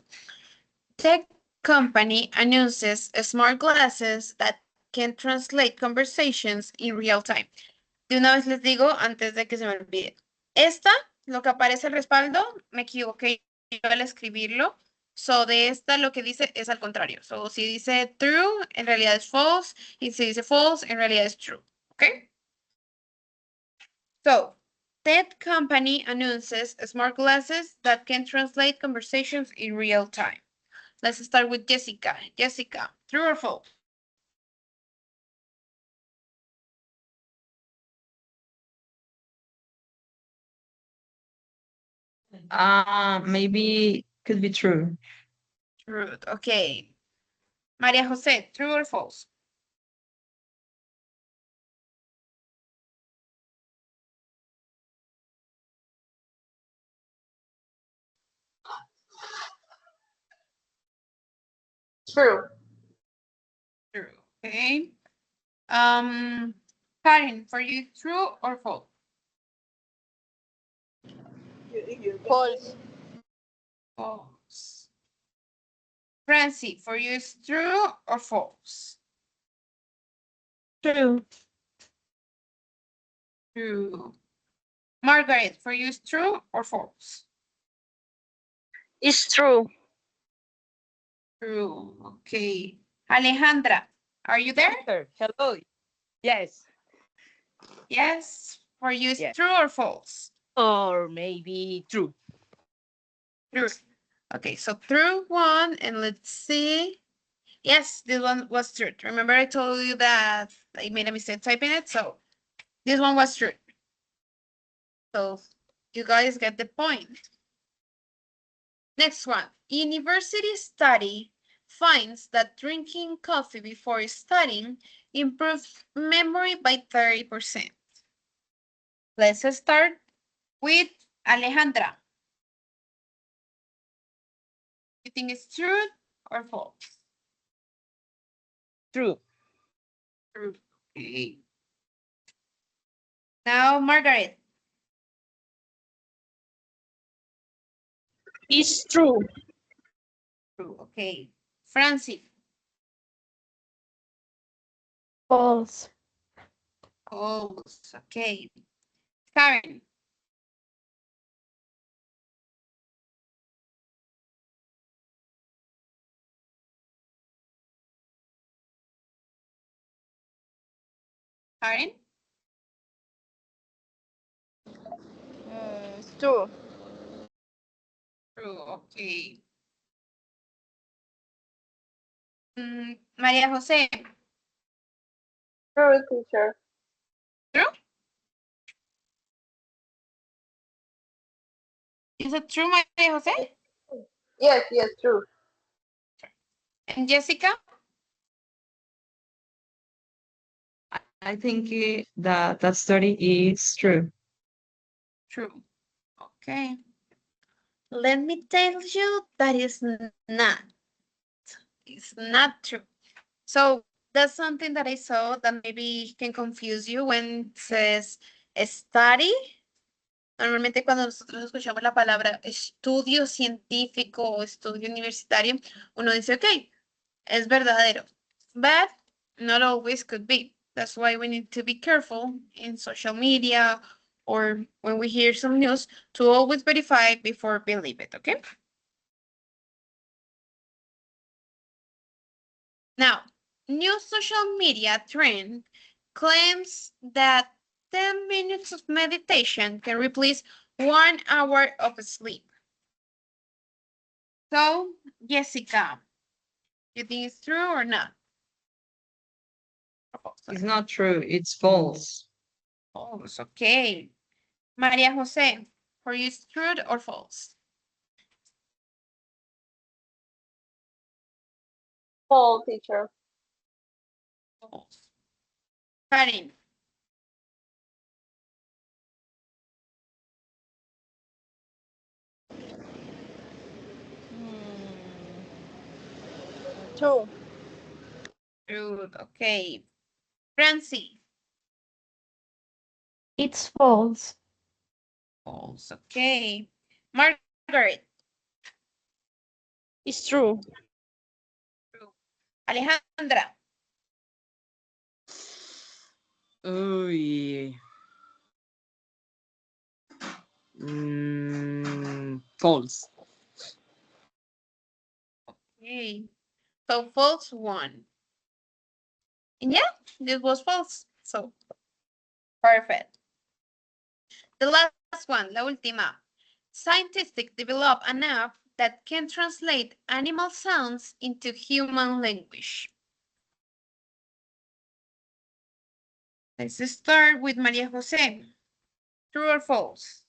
Tech company announces smart glasses that can translate conversations in real time. De una vez les digo, antes de que se me olvide. Esta, lo que aparece el respaldo, me equivoqué yo al escribirlo. So, de esta lo que dice es al contrario. So, si dice true, en realidad es false. Y si dice false, en realidad es true. ¿Ok? So, that company announces smart glasses that can translate conversations in real time. Let's start with Jessica. Jessica, true or false? Maybe could be true. True. Okay. Maria Jose, true or false? True. True. Okay. Karen, for you, true or false? False. False. Francie, for you, is true or false? True. True. Margaret, for you, is true or false? It's true. True. Okay. Alejandra, are you there? Sir, hello. Yes. Yes. For you, is Yes. true or false? Or maybe true. True. Okay, so true one, and let's see. Yes, this one was true. Remember I told you that I made a mistake typing it, so this one was true. So you guys get the point. Next one. University study finds that drinking coffee before studying improves memory by 30%. Let's start with Alejandra. You think it's true or false? True. True. Okay. Now, Margaret. It's true. True. Okay. Francie. False. False. Okay. Karen. Karen. It's true. True. Okay. María José. True, teacher. True. Is it true, María José? Yes, yes, true. And Jessica? I think that study is true. True. Okay. Let me tell you that is not. It's not true. So that's something that I saw that maybe can confuse you when it says study. Normalmente cuando nosotros escuchamos la palabra estudio científico o estudio universitario, uno dice, ok, es verdadero. But not always could be. That's why we need to be careful in social media or when we hear some news to always verify before believe it, okay? Now, new social media trend claims that 10 minutes of meditation can replace 1 hour of sleep. So, Jessica, you think it's true or not? It's not true. It's false. False, okay. Maria Jose, for you, it's true or false? False, teacher. False. Karin, True. true, okay. Francie, It's false. false, okay. Margaret, It's true. true. Alejandra, Uy. False. okay. So false one. And yeah, this was false. So perfect. The last one, la última. Scientists develop an app that can translate animal sounds into human language. Let's start with María José. True or false?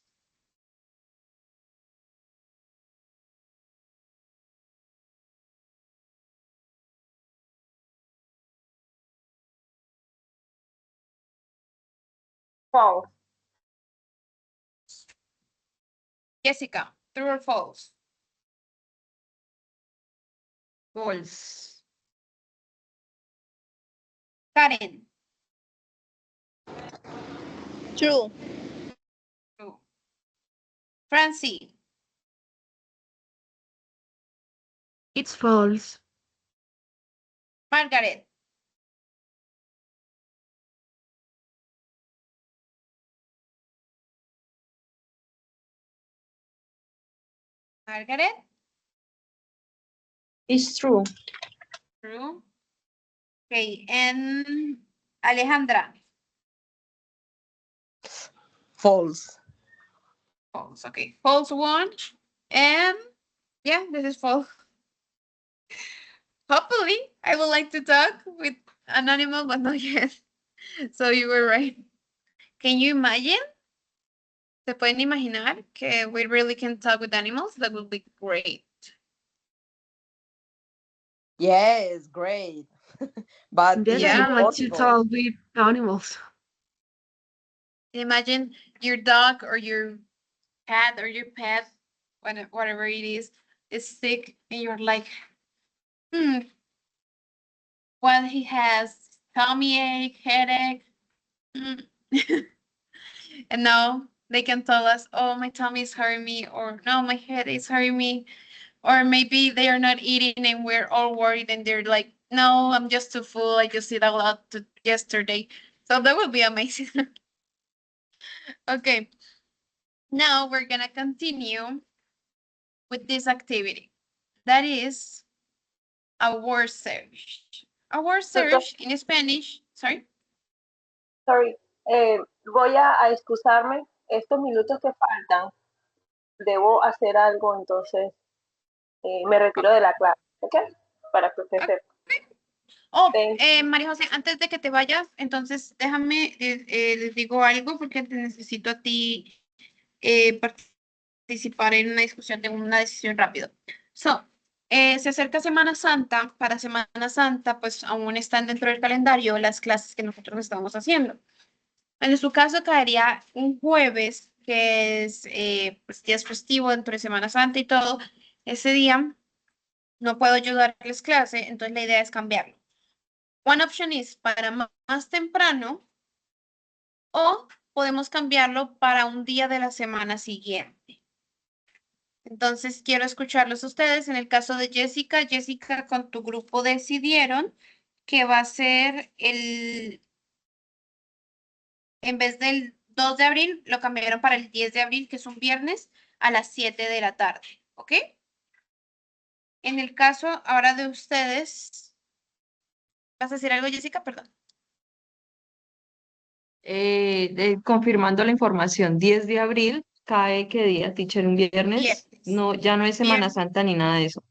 False. Jessica, true or false? False. Karen, True. true. Francie, It's false. Margaret, Margaret, It's true. true. Okay, and Alejandra, False. false. Okay, false one. And yeah, this is false. Hopefully, I would like to talk with an animal, but not yet. So you were right. Can you imagine? ¿Se pueden imaginar que we really can talk with animals? That would be great. Yes, great. But Yes, it's I Yeah. would like to impossible. talk with animals. Imagine your dog or your cat or your pet, whatever it is sick, and you're like, well, he has tummy ache, headache. Hmm. And now they can tell us, oh, my tummy is hurting me, or no, my head is hurting me. Or maybe they are not eating and we're all worried and they're like, no, I'm just too full. I just ate a lot yesterday. So that would be amazing. Okay. Now we're going to continue with this activity. That is a word search. A word Tutor, search in Spanish. Sorry. sorry. Voy a excusarme. Estos minutos que faltan, debo hacer algo, entonces me retiro de la clase, ¿ok? Para que usted sepa. Oh, Thank María José, antes de que te vayas, entonces déjame, les digo algo porque te necesito a ti participar en una discusión de una decisión rápido. So, se acerca Semana Santa. Para Semana Santa, pues aún están dentro del calendario las clases que nosotros estamos haciendo. En su caso, caería un jueves, que es pues, día festivo dentro de Semana Santa y todo. Ese día no puedo yo darles clase, entonces la idea es cambiarlo. One option is para más temprano o podemos cambiarlo para un día de la semana siguiente. Entonces, quiero escucharlos a ustedes. En el caso de Jessica, Jessica con tu grupo decidieron que va a ser en vez del 2 de abril, lo cambiaron para el 10 de abril, que es un viernes, a las 7 de la tarde. ¿Ok? En el caso ahora de ustedes, ¿vas a decir algo, Jessica? Perdón. Confirmando la información, 10 de abril, ¿cae qué día, teacher? ¿Un viernes? Viernes. No, ya no es Semana Santa ni nada de eso.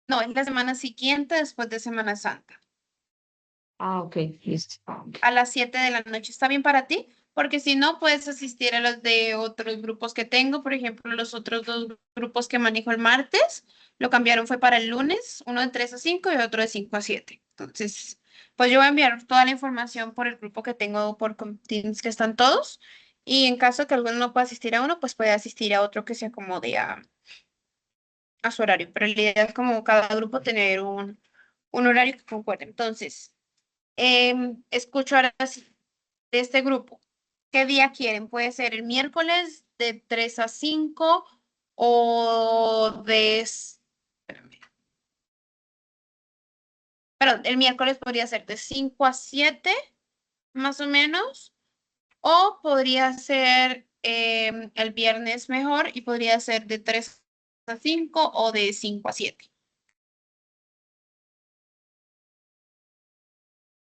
No, es la semana siguiente después de Semana Santa. Ah, ok, listo. A las 7 de la noche. ¿Está bien para ti? Porque si no, puedes asistir a los de otros grupos que tengo. Por ejemplo, los otros dos grupos que manejo el martes, lo cambiaron fue para el lunes, uno de 3 a 5 y otro de 5 a 7. Entonces, pues yo voy a enviar toda la información por el grupo que tengo por Teams, que están todos. Y en caso que alguno no pueda asistir a uno, pues puede asistir a otro que se acomode a su horario. Pero la idea es como cada grupo tener un horario que concuerde. Entonces, escucho ahora sí de este grupo. ¿Qué día quieren? Puede ser el miércoles de 3 a 5 o espérame. Perdón, el miércoles podría ser de 5 a 7, más o menos, o podría ser el viernes mejor y podría ser de 3 a 5 o de 5 a 7.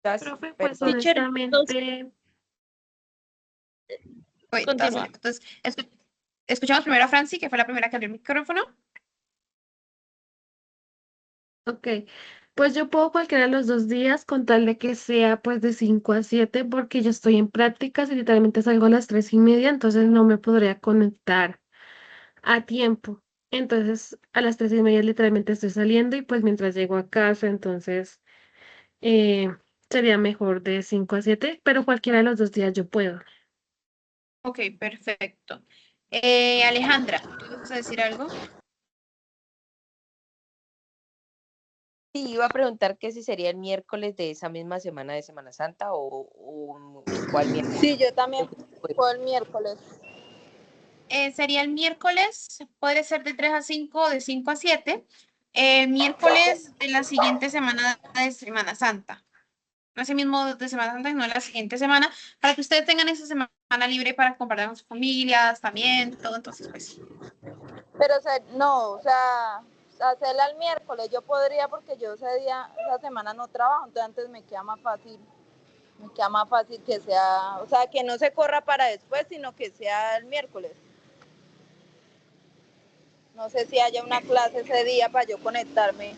That's Profe, better. pues Teacher, honestamente, Uy, todas Continúa. salieron. Entonces, escuchamos primero a Franci, que fue la primera que abrió el micrófono. Ok, pues yo puedo cualquiera de los 2 días con tal de que sea pues de 5 a 7 porque yo estoy en prácticas y literalmente salgo a las 3:30, entonces no me podría conectar a tiempo. Entonces a las 3:30 literalmente estoy saliendo y pues mientras llego a casa, entonces eh, sería mejor de 5 a 7, pero cualquiera de los 2 días yo puedo. Ok, perfecto. Alejandra, ¿tú vas a decir algo? Sí, iba a preguntar que si sería el miércoles de esa misma semana de Semana Santa o cuál miércoles. Sí, yo también fue el miércoles. Sería el miércoles, puede ser de 3 a 5 o de 5 a 7. Miércoles de la siguiente semana de Semana Santa. No ese mismo de Semana Santa, sino la siguiente semana, para que ustedes tengan esa semana libre para compartir con sus familias también, todo. Entonces, pues, Pero, o sea, no, o sea, hacerla el miércoles yo podría porque yo ese día, esa semana no trabajo, entonces antes me queda más fácil. Me queda más fácil que sea, o sea, que no se corra para después, sino que sea el miércoles. No sé si haya una clase ese día para yo conectarme.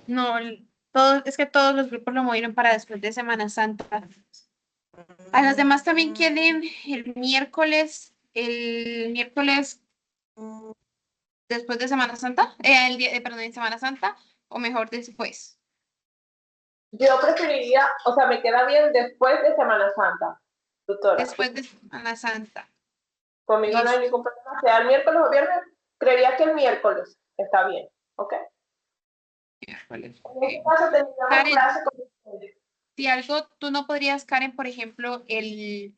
no, es que todos los grupos lo movieron para después de Semana Santa. A los demás también quieren el miércoles después de Semana Santa, el día, perdón, en Semana Santa, o mejor después. Yo preferiría, o sea, me queda bien después de Semana Santa, tutora. Después de Semana Santa. Conmigo no hay Listo. ningún problema, sea el miércoles o viernes. Creería que el miércoles está bien, ¿ok? Miércoles. En este caso tendríamos Karen, clase con ustedes. si algo, tú no podrías, Karen, por ejemplo, el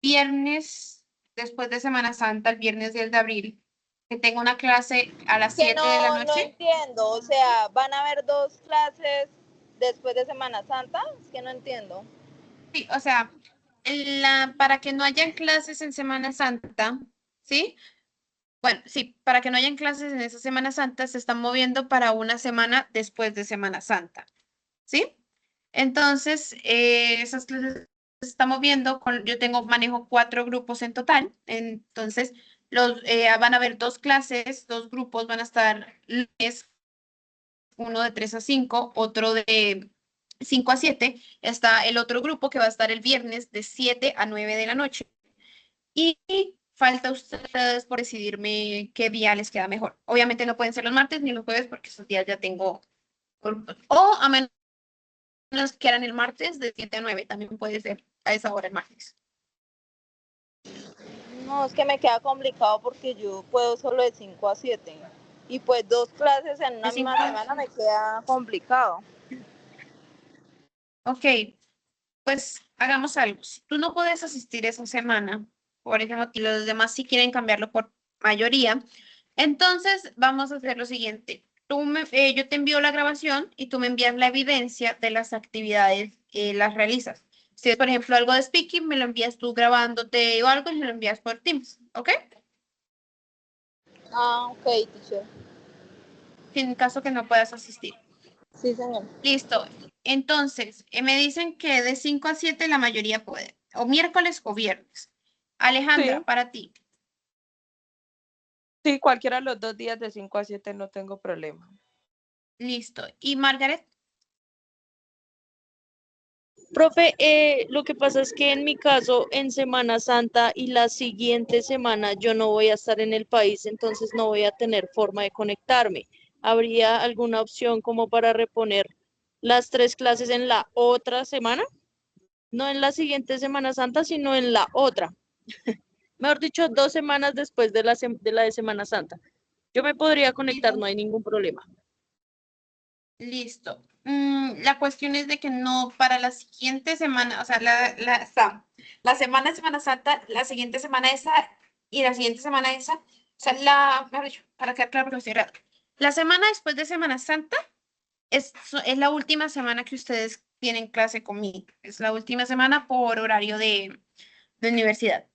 viernes después de Semana Santa, el viernes 10 de abril, que tengo una clase a las Que 7 de la no noche. entiendo, o sea, van a haber 2 clases después de Semana Santa, es que no entiendo. Sí, o sea, para que no hayan clases en Semana Santa, ¿sí? Bueno, sí, para que no hayan clases en esa Semana Santa, se están moviendo para una semana después de Semana Santa, ¿sí? Entonces, esas clases se están moviendo yo manejo 4 grupos en total, entonces van a haber 2 clases, 2 grupos van a estar lunes, uno de 3 a 5, otro de 5 a 7, está el otro grupo que va a estar el viernes de 7 a 9 de la noche. Y falta a ustedes por decidirme qué día les queda mejor. Obviamente no pueden ser los martes ni los jueves porque esos días ya tengo grupos. O a menos que quieran el martes de 7 a 9, también puede ser a esa hora el martes. No, es que me queda complicado porque yo puedo solo de 5 a 7. Y pues 2 clases en una De 5 misma semana me queda complicado. Ok, pues hagamos algo. Si tú no puedes asistir esa semana, por ejemplo, y los demás sí quieren cambiarlo por mayoría, entonces vamos a hacer lo siguiente. Yo te envío la grabación y tú me envías la evidencia de las actividades que las realizas. Si es, por ejemplo, algo de speaking, me lo envías tú grabándote o algo y me lo envías por Teams, ¿ok? Ah, ok, teacher. En caso que no puedas asistir. Sí, señor. Listo. Entonces, me dicen que de 5 a 7 la mayoría puede, o miércoles o viernes. Alejandra, Sí, para ti. sí, cualquiera de los 2 días de 5 a 7 no tengo problema. Listo. ¿Y Margaret? Profe, lo que pasa es que en mi caso, en Semana Santa y la siguiente semana yo no voy a estar en el país, entonces no voy a tener forma de conectarme. ¿Habría alguna opción como para reponer las 3 clases en la otra semana? No en la siguiente Semana Santa, sino en la otra. Mejor dicho, 2 semanas después de la de Semana Santa. Yo me podría conectar, no hay ningún problema. Listo. La cuestión es de que no para la siguiente semana, o sea, la semana de Semana Santa, la siguiente semana esa y la siguiente semana esa, o sea, mejor dicho, para quedar claro porque estoy errado. La semana después de Semana Santa es la última semana que ustedes tienen clase conmigo. Es la última semana por horario de universidad.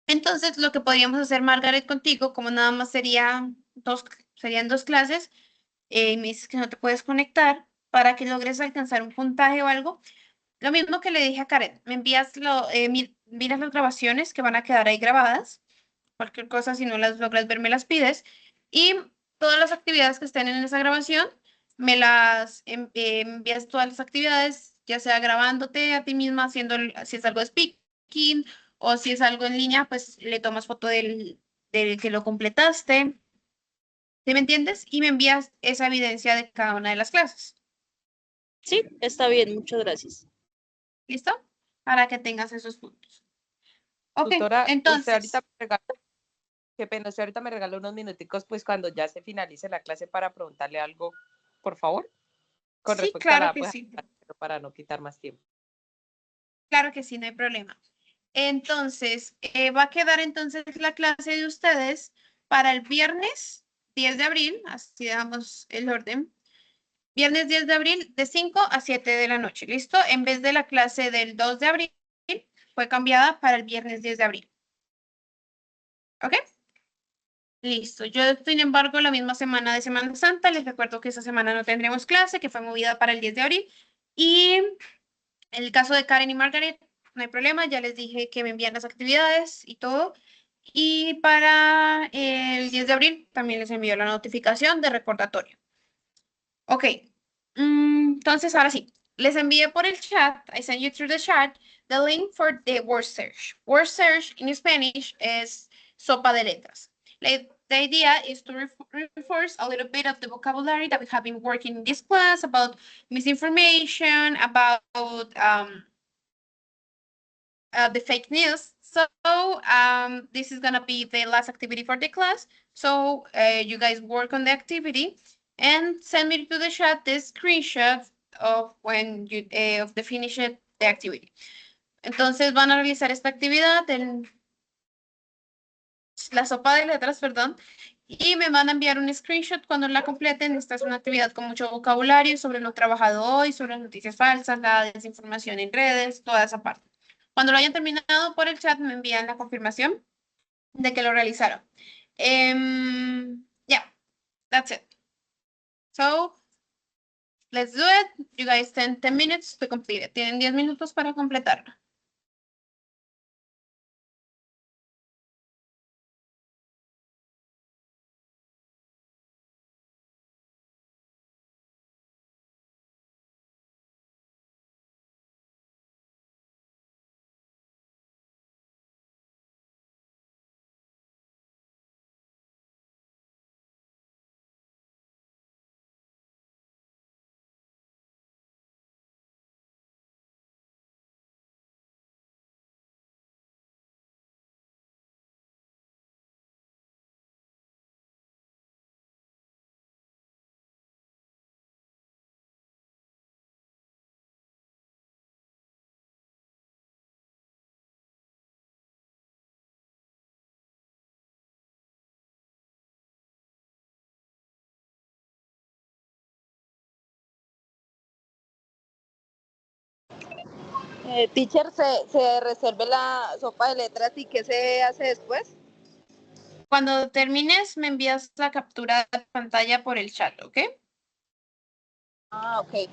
Entonces, lo que podríamos hacer, Margaret, contigo, como nada más serían 2 clases, y me dices que no te puedes conectar para que logres alcanzar un puntaje o algo, Lo mismo que le dije a Karen, me envías miras las grabaciones que van a quedar ahí grabadas. Cualquier cosa, si no las logras ver, me las pides. Y todas las actividades que estén en esa grabación, envías todas las actividades, ya sea grabándote a ti misma, haciendo, si es algo de speaking o si es algo en línea, pues le tomas foto del que lo completaste. ¿Sí me entiendes? Y me envías esa evidencia de cada una de las clases. Sí, está bien, muchas gracias. ¿Listo? Para que tengas esos puntos. Ok, Tutora, usted ahorita entonces, me regaló, qué pena, usted ahorita me regaló unos minuticos, pues cuando ya se finalice la clase para preguntarle algo, por favor, con sí, respecto a claro la, que pues, sí. para no quitar más tiempo. Claro que sí, no hay problema. Entonces, va a quedar entonces la clase de ustedes para el viernes 10 de abril, así damos el orden. Viernes 10 de abril de 5 a 7 de la noche, ¿listo? En vez de la clase del 2 de abril, fue cambiada para el viernes 10 de abril. ¿Ok? Listo. Yo, sin embargo, la misma semana de Semana Santa, les recuerdo que esa semana no tendremos clase, que fue movida para el 10 de abril. Y en el caso de Karen y Margaret, no hay problema, ya les dije que me envían las actividades y todo. Y para el 10 de abril también les envío la notificación de recordatorio. Ok, entonces ahora sí, les envié por el chat, I sent you through the chat, the link for the word search. Word search in Spanish is sopa de letras. The idea is to reinforce a little bit of the vocabulary that we have been working in this class about misinformation, about the fake news. So this is gonna be the last activity for the class. So you guys work on the activity and send me to the chat the screenshot of when you of the finished the activity. Entonces van a realizar esta actividad la sopa de letras, perdón, y me van a enviar un screenshot cuando la completen. Esta es una actividad con mucho vocabulario sobre lo trabajado hoy, sobre las noticias falsas, la desinformación en redes, toda esa parte. Cuando lo hayan terminado por el chat, me envían la confirmación de que lo realizaron. Yeah, that's it. So, let's do it. You guys 10 minutes to complete it. Tienen 10 minutos para completarlo. Teacher, ¿se resuelve la sopa de letras y qué se hace después? Cuando termines, me envías la captura de pantalla por el chat, ¿ok? Ah, ok.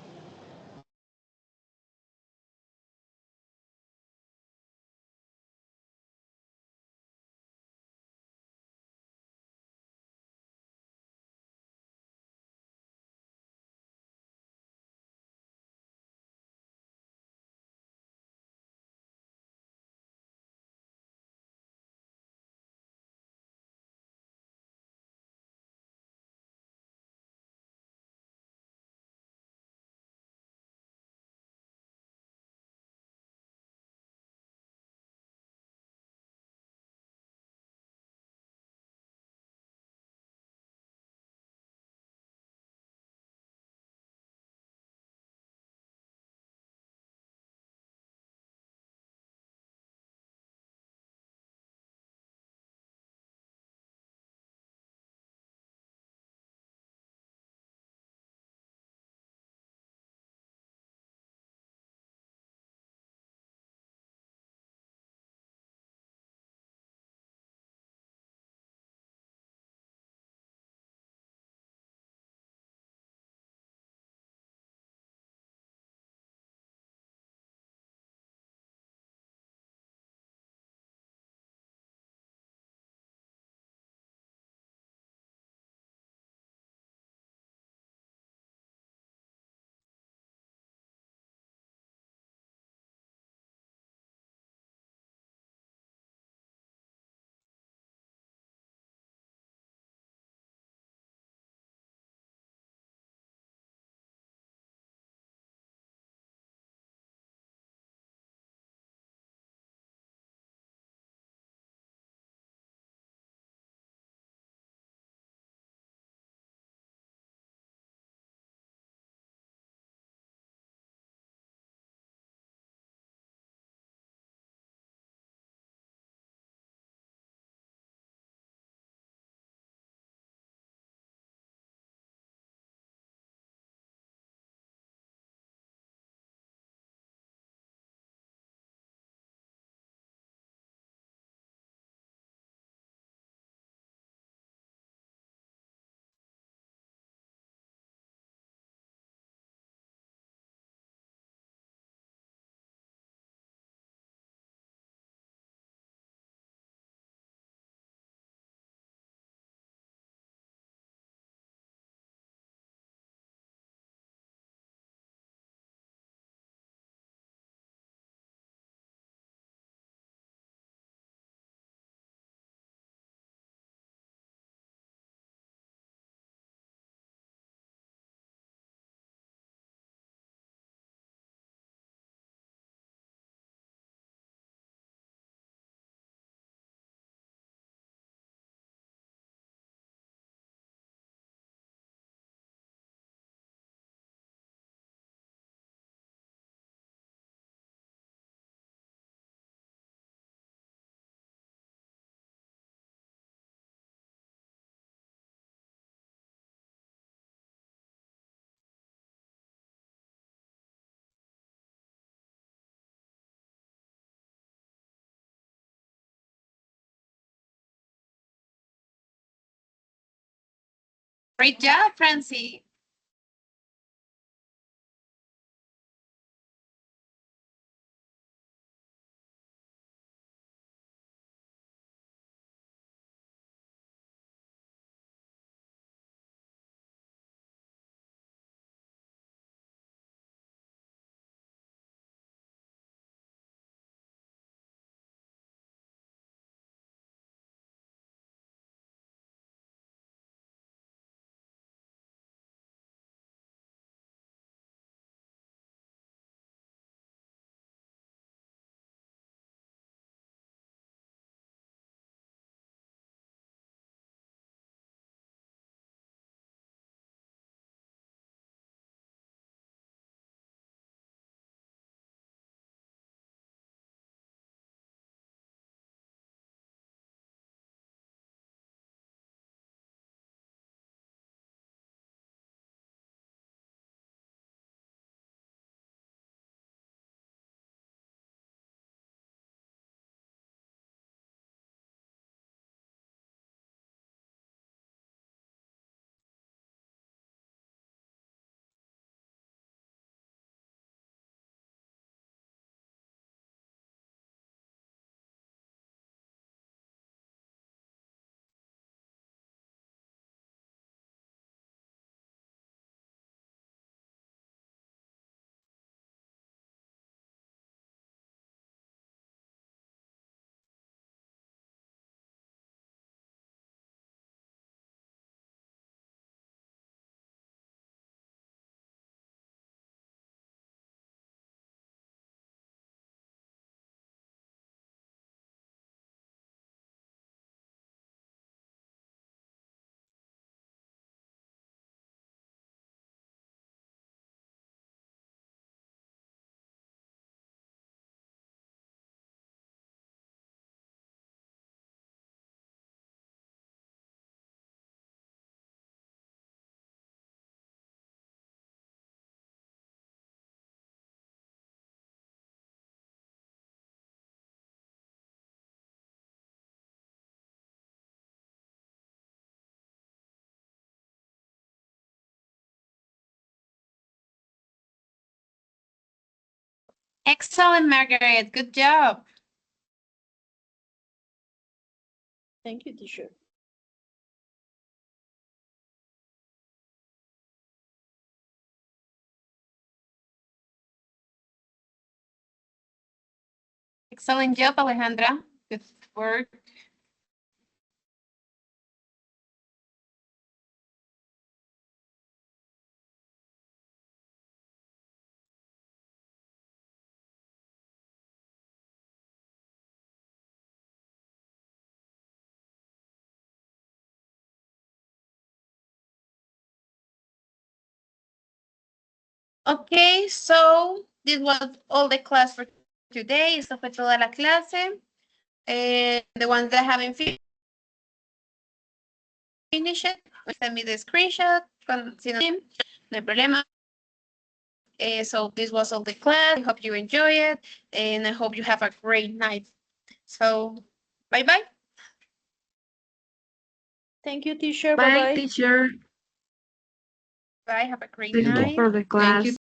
Great job, Francie. Excellent, Margaret. Good job. Thank you, teacher. Excellent job, Alejandra. Good work. Okay, so this was all the class for today. Esto fue toda la clase. The ones that haven't finished it, send me the screenshot. No hay problema. So this was all the class. I hope you enjoy it, and I hope you have a great night. So, bye-bye. Thank you, teacher. Bye, Bye-bye. teacher. Bye. Have a great Thank you night. for the class.